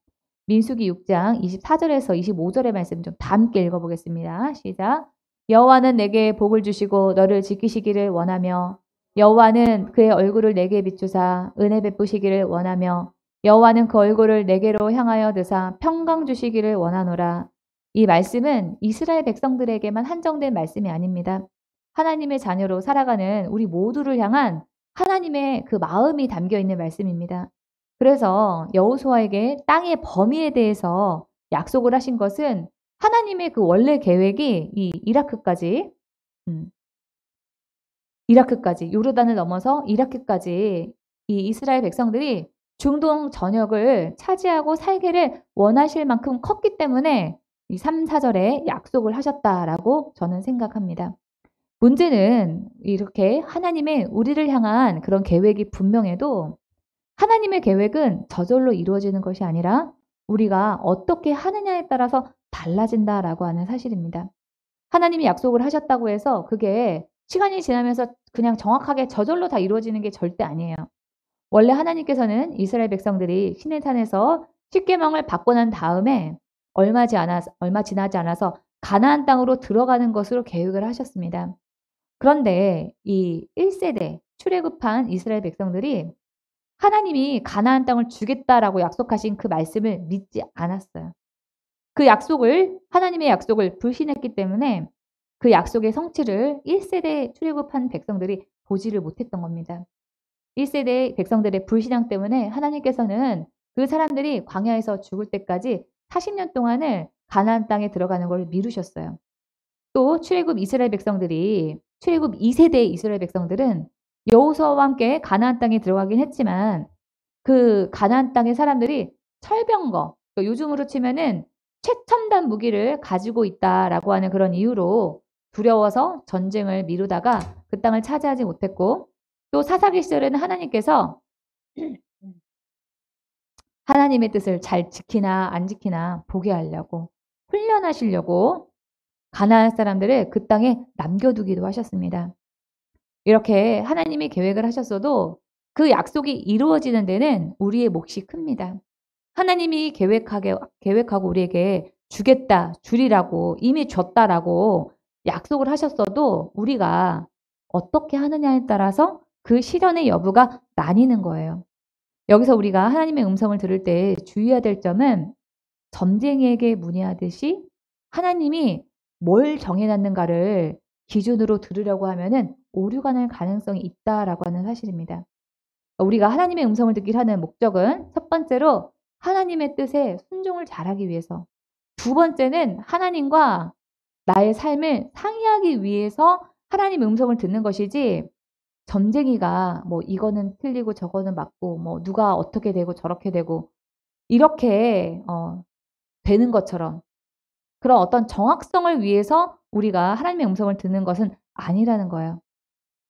민수기 6장 24절에서 25절의 말씀 좀 다 함께 읽어보겠습니다. 시작. 여호와는 내게 복을 주시고 너를 지키시기를 원하며 여호와는 그의 얼굴을 내게 비추사 은혜 베푸시기를 원하며 여호와는 그 얼굴을 내게로 향하여 드사 평강 주시기를 원하노라. 이 말씀은 이스라엘 백성들에게만 한정된 말씀이 아닙니다. 하나님의 자녀로 살아가는 우리 모두를 향한 하나님의 그 마음이 담겨 있는 말씀입니다. 그래서 여호수아에게 땅의 범위에 대해서 약속을 하신 것은 하나님의 그 원래 계획이 이 이라크까지 요르단을 넘어서 이라크까지 이 이스라엘 백성들이 중동 전역을 차지하고 살기를 원하실 만큼 컸기 때문에 이 3, 4절에 약속을 하셨다라고 저는 생각합니다. 문제는 이렇게 하나님의 우리를 향한 그런 계획이 분명해도 하나님의 계획은 저절로 이루어지는 것이 아니라 우리가 어떻게 하느냐에 따라서 달라진다라고 하는 사실입니다. 하나님이 약속을 하셨다고 해서 그게 시간이 지나면서 그냥 정확하게 저절로 다 이루어지는 게 절대 아니에요. 원래 하나님께서는 이스라엘 백성들이 시내산에서 십계명을 받고 난 다음에 얼마 지나지 않아서 가나안 땅으로 들어가는 것으로 계획을 하셨습니다. 그런데 이 1세대 출애굽한 이스라엘 백성들이 하나님이 가나안 땅을 주겠다라고 약속하신 그 말씀을 믿지 않았어요. 그 하나님의 약속을 불신했기 때문에 그 약속의 성취를 1세대 출애굽한 백성들이 보지를 못했던 겁니다. 1세대 백성들의 불신앙 때문에 하나님께서는 그 사람들이 광야에서 죽을 때까지 40년 동안을 가나안 땅에 들어가는 걸 미루셨어요. 또 출애굽 이스라엘 백성들이 출애굽 2세대의 이스라엘 백성들은 여호수아와 함께 가나안 땅에 들어가긴 했지만 그 가나안 땅의 사람들이 철병거, 요즘으로 치면은 최첨단 무기를 가지고 있다라고 하는 그런 이유로 두려워서 전쟁을 미루다가 그 땅을 차지하지 못했고, 또 사사기 시절에는 하나님께서 하나님의 뜻을 잘 지키나 안 지키나 보게 하려고 훈련하시려고 가나안 사람들을 그 땅에 남겨두기도 하셨습니다. 이렇게 하나님이 계획을 하셨어도 그 약속이 이루어지는 데는 우리의 몫이 큽니다. 하나님이 계획하고 우리에게 주겠다, 주리라고 이미 줬다라고 약속을 하셨어도 우리가 어떻게 하느냐에 따라서 그 실현의 여부가 나뉘는 거예요. 여기서 우리가 하나님의 음성을 들을 때 주의해야 될 점은 점쟁이에게 문의하듯이 하나님이 뭘 정해놨는가를 기준으로 들으려고 하면은 오류가 날 가능성이 있다라고 하는 사실입니다. 우리가 하나님의 음성을 듣기를 하는 목적은 첫 번째로 하나님의 뜻에 순종을 잘하기 위해서, 두 번째는 하나님과 나의 삶을 상의하기 위해서 하나님의 음성을 듣는 것이지, 점쟁이가 뭐 이거는 틀리고 저거는 맞고 뭐 누가 어떻게 되고 저렇게 되고 이렇게 되는 것처럼 그런 어떤 정확성을 위해서 우리가 하나님의 음성을 듣는 것은 아니라는 거예요.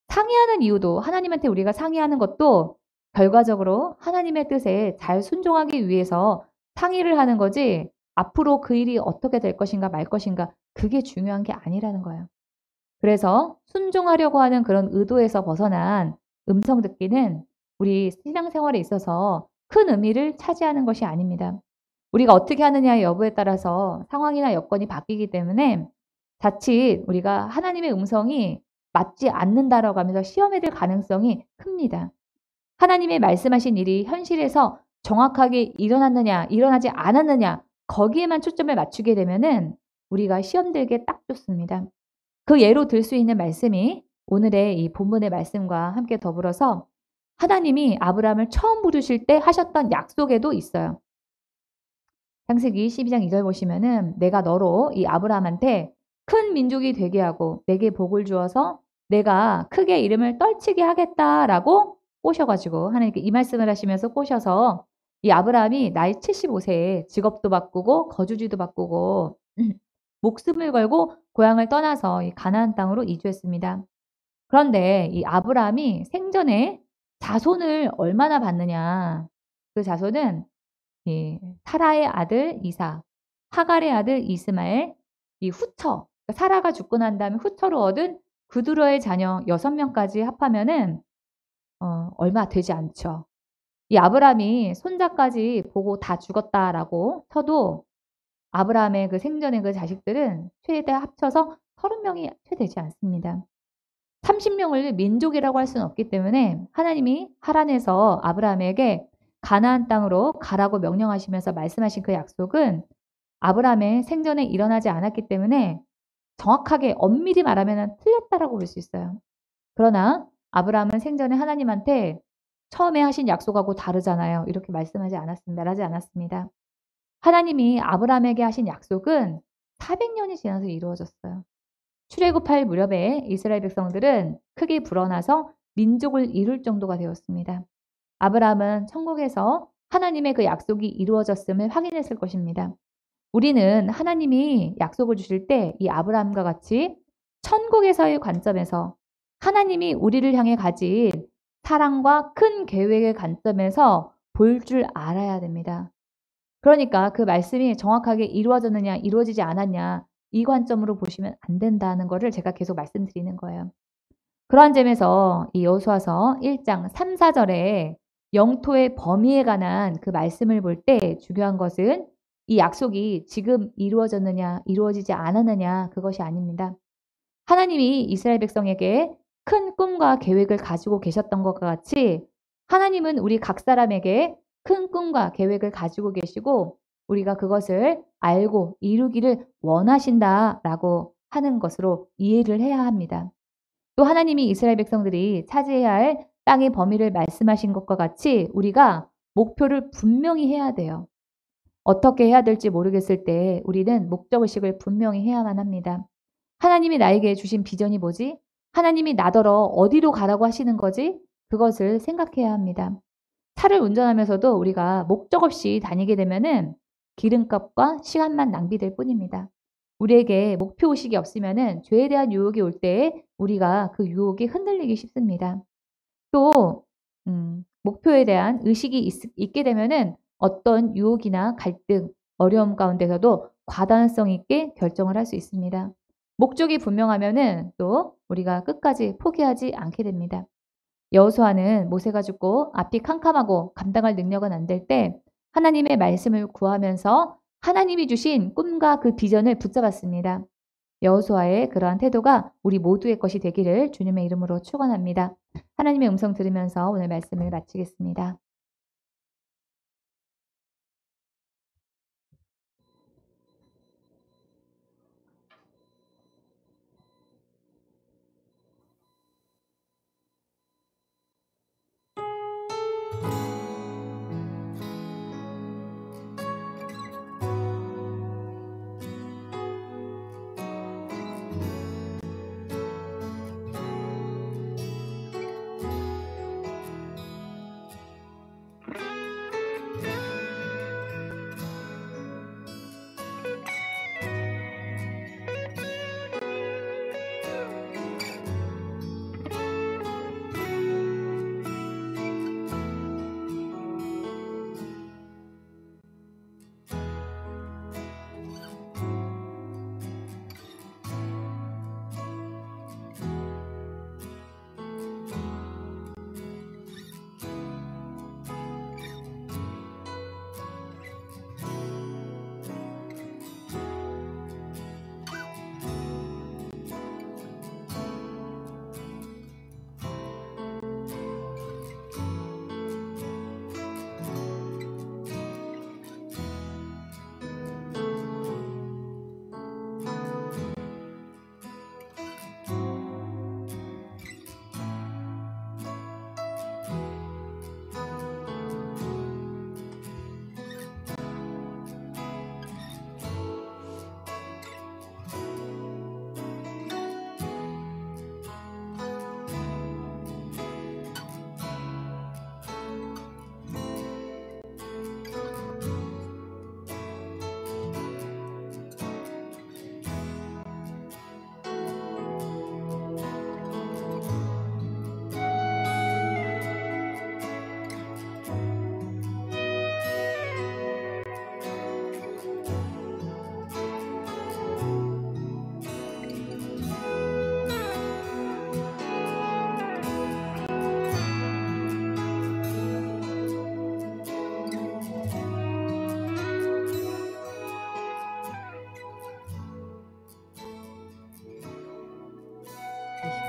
상의하는 이유도, 하나님한테 우리가 상의하는 것도 결과적으로 하나님의 뜻에 잘 순종하기 위해서 상의를 하는 거지, 앞으로 그 일이 어떻게 될 것인가 말 것인가 그게 중요한 게 아니라는 거예요. 그래서 순종하려고 하는 그런 의도에서 벗어난 음성 듣기는 우리 신앙생활에 있어서 큰 의미를 차지하는 것이 아닙니다. 우리가 어떻게 하느냐의 여부에 따라서 상황이나 여건이 바뀌기 때문에 자칫 우리가 하나님의 음성이 맞지 않는다라고 하면서 시험에 들 가능성이 큽니다. 하나님의 말씀하신 일이 현실에서 정확하게 일어났느냐, 일어나지 않았느냐, 거기에만 초점을 맞추게 되면은 우리가 시험 들게 딱 좋습니다. 그 예로 들 수 있는 말씀이 오늘의 이 본문의 말씀과 함께 더불어서 하나님이 아브라함을 처음 부르실 때 하셨던 약속에도 있어요. 창세기 12장 2절 보시면은 내가 너로 이 아브라함한테 큰 민족이 되게 하고 내게 복을 주어서 내가 크게 이름을 떨치게 하겠다라고 꼬셔가지고 하나님께 이 말씀을 하시면서 꼬셔서 이 아브라함이 나이 75세에 직업도 바꾸고 거주지도 바꾸고 목숨을 걸고 고향을 떠나서 이 가나안 땅으로 이주했습니다. 그런데 이 아브라함이 생전에 자손을 얼마나 받느냐. 그 자손은 사라의 아들 이삭, 하갈의 아들 이스마엘, 이 후처, 사라가 죽고 난 다음에 후처로 얻은 그두로의 자녀 6명까지 합하면은 얼마 되지 않죠. 이 아브라함이 손자까지 보고 다 죽었다라고 쳐도 아브라함의 그 생전의 그 자식들은 최대 합쳐서 30명이 채 되지 않습니다. 30명을 민족이라고 할 수는 없기 때문에 하나님이 하란에서 아브라함에게 가나안 땅으로 가라고 명령하시면서 말씀하신 그 약속은 아브라함의 생전에 일어나지 않았기 때문에 정확하게 엄밀히 말하면 틀렸다라고 볼 수 있어요. 그러나 아브라함은 생전에 하나님한테 처음에 하신 약속하고 다르잖아요. 이렇게 말하지 않았습니다. 하나님이 아브라함에게 하신 약속은 400년이 지나서 이루어졌어요. 출애굽할 무렵에 이스라엘 백성들은 크게 불어나서 민족을 이룰 정도가 되었습니다. 아브라함은 천국에서 하나님의 그 약속이 이루어졌음을 확인했을 것입니다. 우리는 하나님이 약속을 주실 때 이 아브라함과 같이 천국에서의 관점에서 하나님이 우리를 향해 가진 사랑과 큰 계획의 관점에서 볼 줄 알아야 됩니다. 그러니까 그 말씀이 정확하게 이루어졌느냐 이루어지지 않았냐 이 관점으로 보시면 안 된다는 것을 제가 계속 말씀드리는 거예요. 그러한 점에서 이 여호수아서 1장 3, 4절에 영토의 범위에 관한 그 말씀을 볼 때 중요한 것은 이 약속이 지금 이루어졌느냐 이루어지지 않았느냐 그것이 아닙니다. 하나님이 이스라엘 백성에게 큰 꿈과 계획을 가지고 계셨던 것과 같이 하나님은 우리 각 사람에게 큰 꿈과 계획을 가지고 계시고 우리가 그것을 알고 이루기를 원하신다라고 하는 것으로 이해를 해야 합니다. 또 하나님이 이스라엘 백성들이 차지해야 할 땅의 범위를 말씀하신 것과 같이 우리가 목표를 분명히 해야 돼요. 어떻게 해야 될지 모르겠을 때 우리는 목적의식을 분명히 해야만 합니다. 하나님이 나에게 주신 비전이 뭐지? 하나님이 나더러 어디로 가라고 하시는 거지? 그것을 생각해야 합니다. 차를 운전하면서도 우리가 목적 없이 다니게 되면은 기름값과 시간만 낭비될 뿐입니다. 우리에게 목표의식이 없으면은 죄에 대한 유혹이 올 때에 우리가 그 유혹에 흔들리기 쉽습니다. 또 목표에 대한 의식이 있게 되면은 어떤 유혹이나 갈등, 어려움 가운데서도 과단성 있게 결정을 할 수 있습니다. 목적이 분명하면은 또 우리가 끝까지 포기하지 않게 됩니다. 여호수아는 모세가 죽고 앞이 캄캄하고 감당할 능력은 안 될 때 하나님의 말씀을 구하면서 하나님이 주신 꿈과 그 비전을 붙잡았습니다. 여호수아의 그러한 태도가 우리 모두의 것이 되기를 주님의 이름으로 축원합니다. 하나님의 음성 들으면서 오늘 말씀을 마치겠습니다.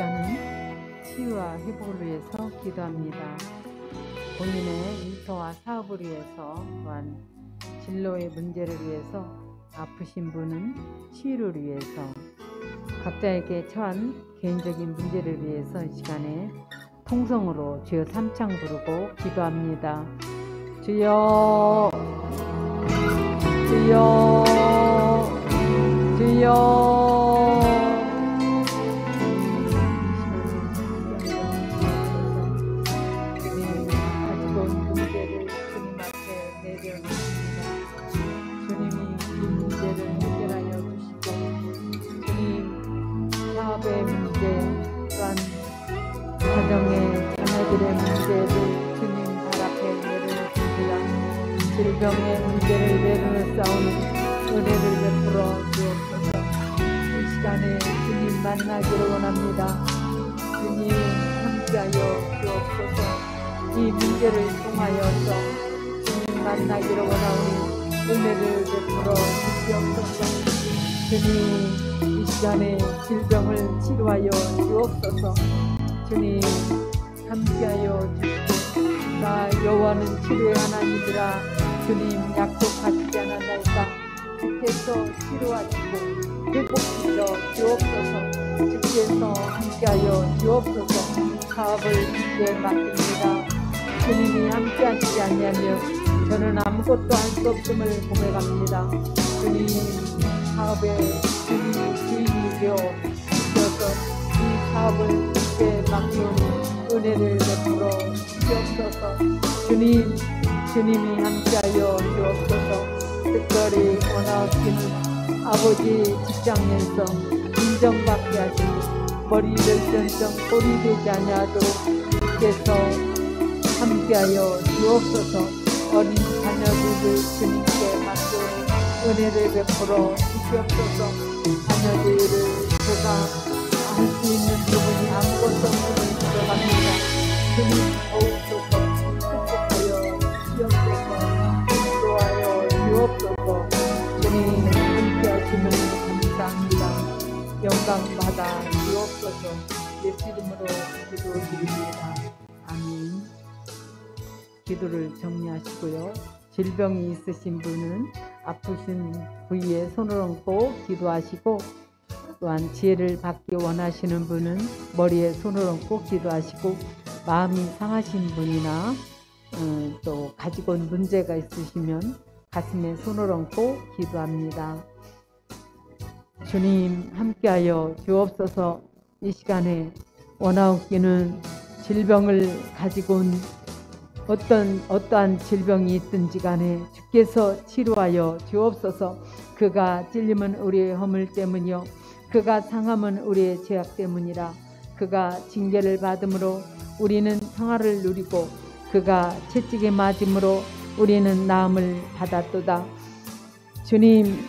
시간은 치유와 회복을 위해서 기도합니다. 본인의 일터와 사업을 위해서, 또한 진로의 문제를 위해서, 아프신 분은 치유를 위해서, 각자에게 처한 개인적인 문제를 위해서 이 시간에 통성으로 주여 삼창 부르고 기도합니다. 주여, 주여, 주여. 가정의 자녀들의 문제를 주님 발 앞에 내려놓습니다. 질병의 문제를 내려놓사오는 은혜를 베풀어 주옵소서. 이 시간에 주님 만나기를 원합니다. 주님 함께하여 주옵소서. 이 문제를 통하여서 주님 만나기를 원하오니 은혜를 베풀어 주시옵소서. 주님 이 시간에 질병을 치료하여 주옵소서. 주님 함께하여 주시고, 나 여호와는 치료의 하나님이라 주님 약속하시지 않았나이까. 주께서 치료하시고 회복시켜 주옵소서. 주께서 함께하여 주옵소서. 사업을 주께 맡깁니다. 주님이 함께하시지 아니하면 저는 아무것도 할 수 없음을 고백합니다. 주님 사업의 주인이 되어 주셔서 이 사업을 주께 맡기오니 은혜를 베풀어 주옵소서. 주님이 함께하여 주옵소서. 특별히 원하시는 아버지 직장에서 인정받게 하시고 머리를 전정 꼴이 되지 아니하도록 주께서 함께하여 주옵소서. 어린 자녀들을 주님께 맡겨 은혜를 베풀어 주시옵소서. 자녀들을 제가 할 수 있는 부분이 아무것도 없음을 들어갑니다. 주님 도우소서. 축복하여 주옵소서. 인도하여 주옵소서. 주님 함께하심을 감사합니다. 영광 받아 주옵소서. 예수 이름으로 기도드립니다. 아멘. 기도를 정리하시고요. 질병이 있으신 분은 아프신 부위에 손을 얹고 기도하시고, 또한 지혜를 받기 원하시는 분은 머리에 손을 얹고 기도하시고, 마음이 상하신 분이나 또 가지고 온 문제가 있으시면 가슴에 손을 얹고 기도합니다. 주님 함께하여 주옵소서. 이 시간에 원하옵기는 질병을 가지고 온 어떠한 질병이 있든지 간에 주께서 치료하여 주옵소서. 그가 찔림은 우리의 허물 때문이요 그가 상함은 우리의 죄악 때문이라. 그가 징계를 받음으로 우리는 평화를 누리고 그가 채찍에 맞음으로 우리는 나음을 받았도다. 주님,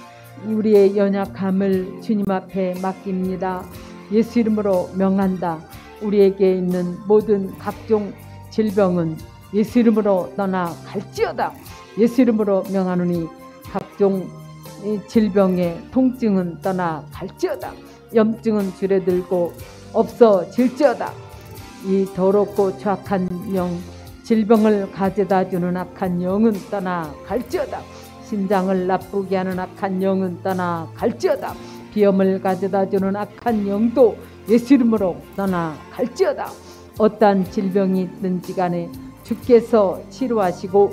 우리의 연약함을 주님 앞에 맡깁니다. 예수 이름으로 명한다. 우리에게 있는 모든 각종 질병은 예수 이름으로 떠나 갈지어다. 예수 이름으로 명하노니 각종 질병의 통증은 떠나 갈지어다. 염증은 줄어들고 없어질지어다. 이 더럽고 죄악한 영, 질병을 가져다 주는 악한 영은 떠나 갈지어다. 신장을 나쁘게 하는 악한 영은 떠나 갈지어다. 비염을 가져다 주는 악한 영도 예수 이름으로 떠나 갈지어다. 어떠한 질병이 있든지 간에 주께서 치료하시고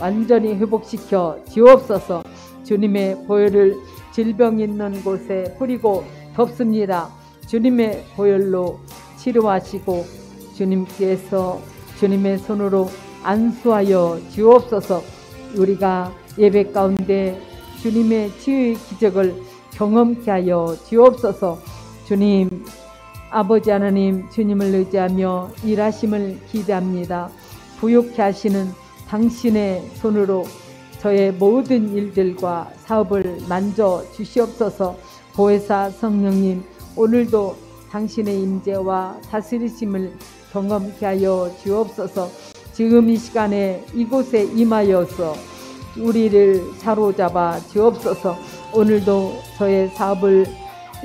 완전히 회복시켜 주옵소서. 주님의 보혈을 질병 있는 곳에 뿌리고 덮습니다. 주님의 보혈로 치료하시고 주님께서 주님의 손으로 안수하여 주옵소서. 우리가 예배 가운데 주님의 치유의 기적을 경험케 하여 주옵소서. 주님, 아버지 하나님, 주님을 의지하며 일하심을 기대합니다. 부욕케 하시는 당신의 손으로 저의 모든 일들과 사업을 만져 주시옵소서. 보혜사 성령님, 오늘도 당신의 임재와 다스리심을 경험케 하여 주옵소서. 지금 이 시간에 이곳에 임하여서 우리를 사로잡아 주옵소서. 오늘도 저의 사업을,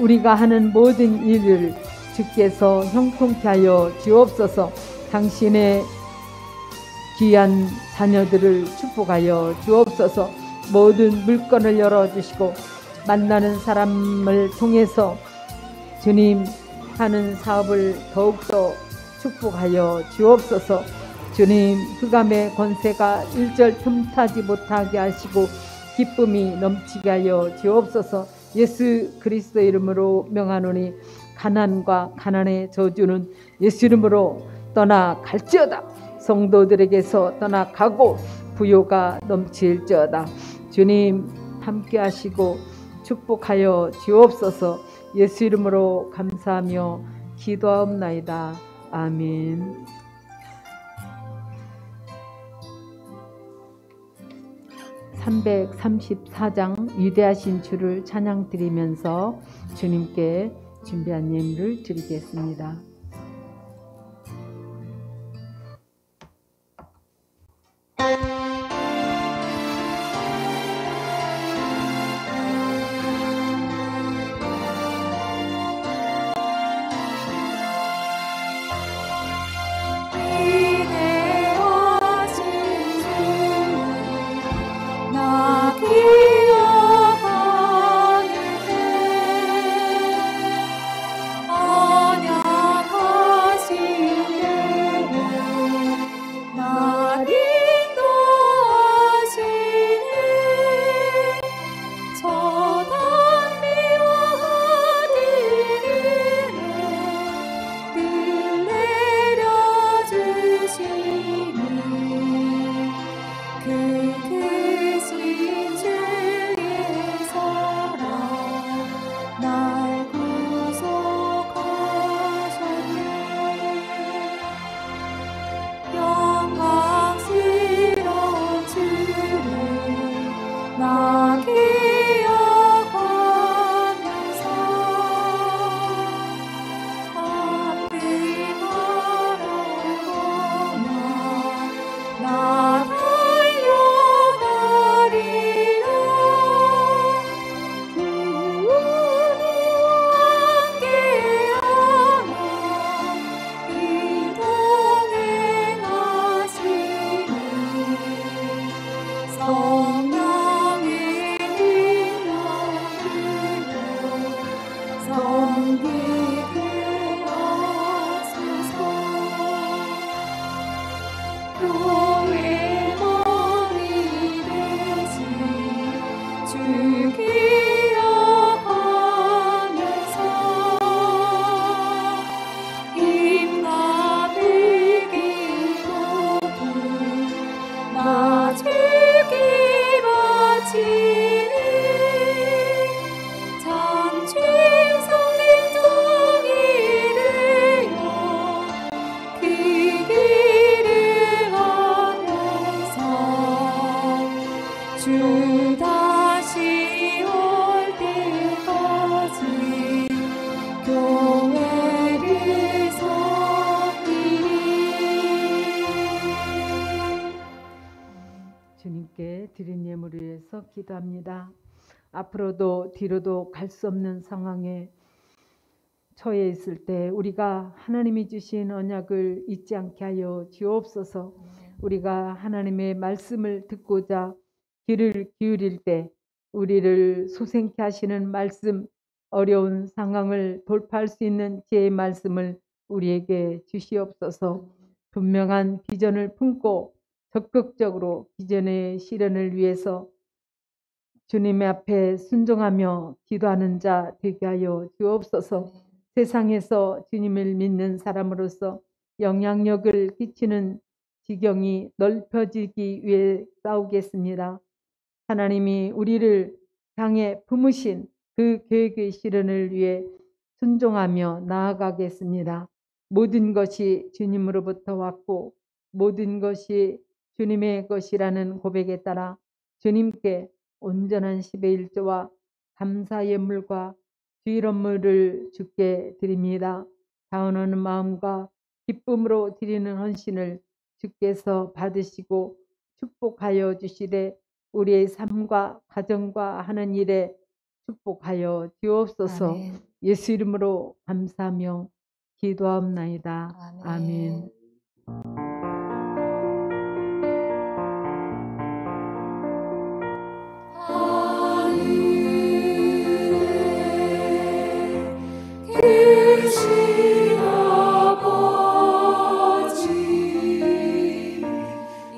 우리가 하는 모든 일을 주께서 형통케 하여 주옵소서. 당신의 귀한 자녀들을 축복하여 주옵소서. 모든 물건을 열어주시고 만나는 사람을 통해서 주님 하는 사업을 더욱더 축복하여 주옵소서. 주님, 흑암의 권세가 일절 틈타지 못하게 하시고 기쁨이 넘치게 하여 주옵소서. 예수 그리스도 이름으로 명하노니 가난과 가난의 저주는 예수 이름으로 떠나갈지어다. 성도들에게서 떠나가고 부요가 넘칠지어다. 주님 함께 하시고 축복하여 주옵소서. 예수 이름으로 감사하며 기도하옵나이다. 아멘. (334장) 위대하신 주를 찬양 드리면서 주님께 준비한 예물을 드리겠습니다. 언약 잠시 성림종이 되어 그 길을 가면서 주 다시 올 때까지 교회를 섬기리. 주님께 드린 예물을 위해서 기도합니다. 앞으로도 뒤로도 갈 수 없는 상황에 처해 있을 때 우리가 하나님이 주신 언약을 잊지 않게 하여 주옵소서. 우리가 하나님의 말씀을 듣고자 귀를 기울일 때 우리를 소생케 하시는 말씀, 어려운 상황을 돌파할 수 있는 지혜의 말씀을 우리에게 주시옵소서. 분명한 비전을 품고 적극적으로 비전의 실현을 위해서 주님의 앞에 순종하며 기도하는 자 되게 하여 주옵소서. 세상에서 주님을 믿는 사람으로서 영향력을 끼치는 지경이 넓혀지기 위해 싸우겠습니다. 하나님이 우리를 향해 품으신 그 계획의 실현을 위해 순종하며 나아가겠습니다. 모든 것이 주님으로부터 왔고 모든 것이 주님의 것이라는 고백에 따라 주님께 온전한 10의 1조와 감사 예물과 주일 업무를 주께 드립니다. 자원하는 마음과 기쁨으로 드리는 헌신을 주께서 받으시고 축복하여 주시되 우리의 삶과 가정과 하는 일에 축복하여 주옵소서. 아멘. 예수 이름으로 감사하며 기도하옵나이다. 아멘. 계신 아버지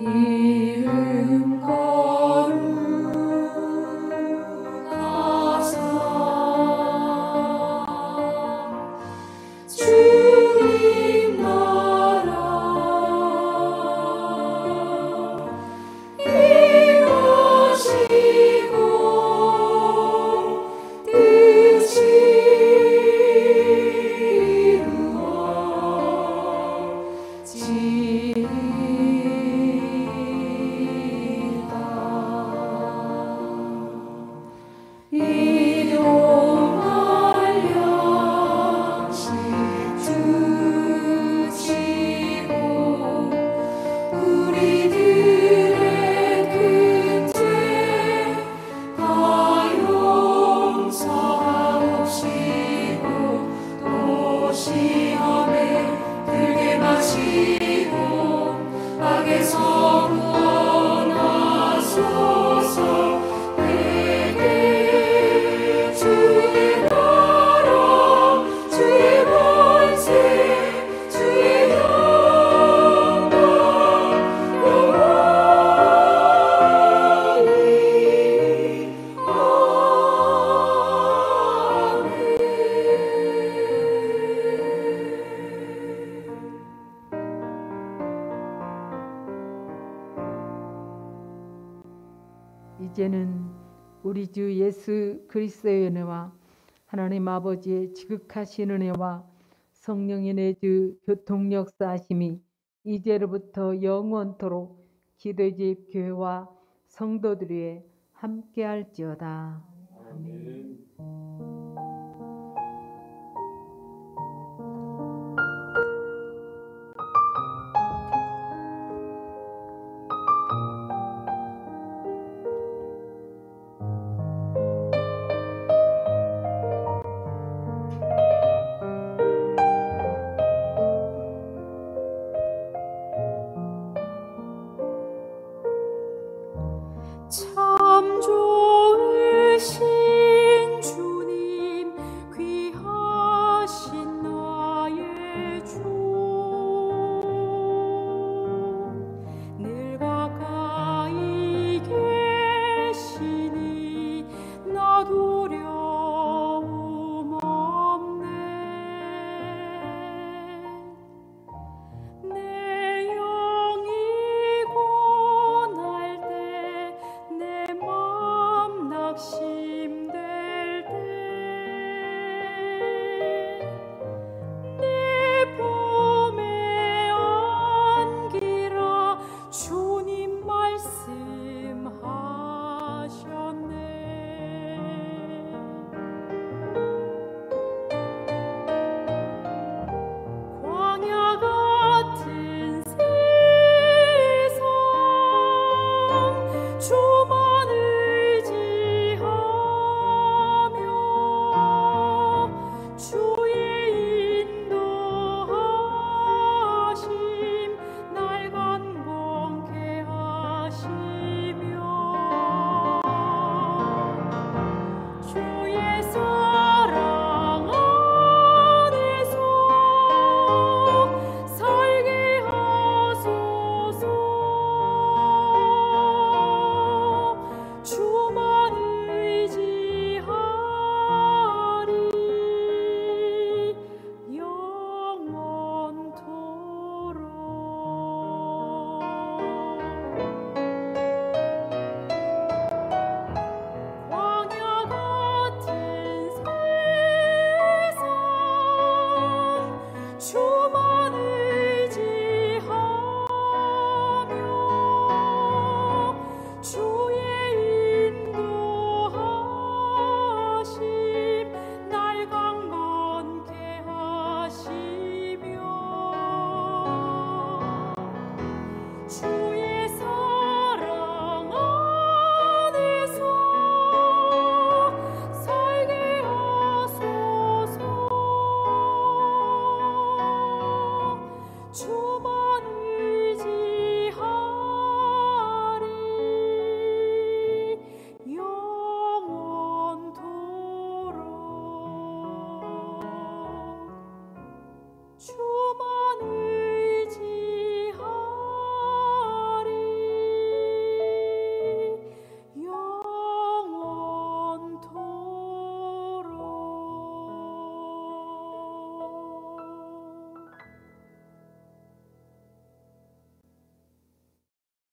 이름 거룩하사 주님 나라 임하시고 뜻이 이제는 우리 주 예수 그리스도의 은혜와 하나님 아버지의 지극하신 은혜와 성령의 내주 교통 역사하심이 이제로부터 영원토록 기도의 집 교회와 성도들 위에 함께할지어다. 아멘. 참 좋은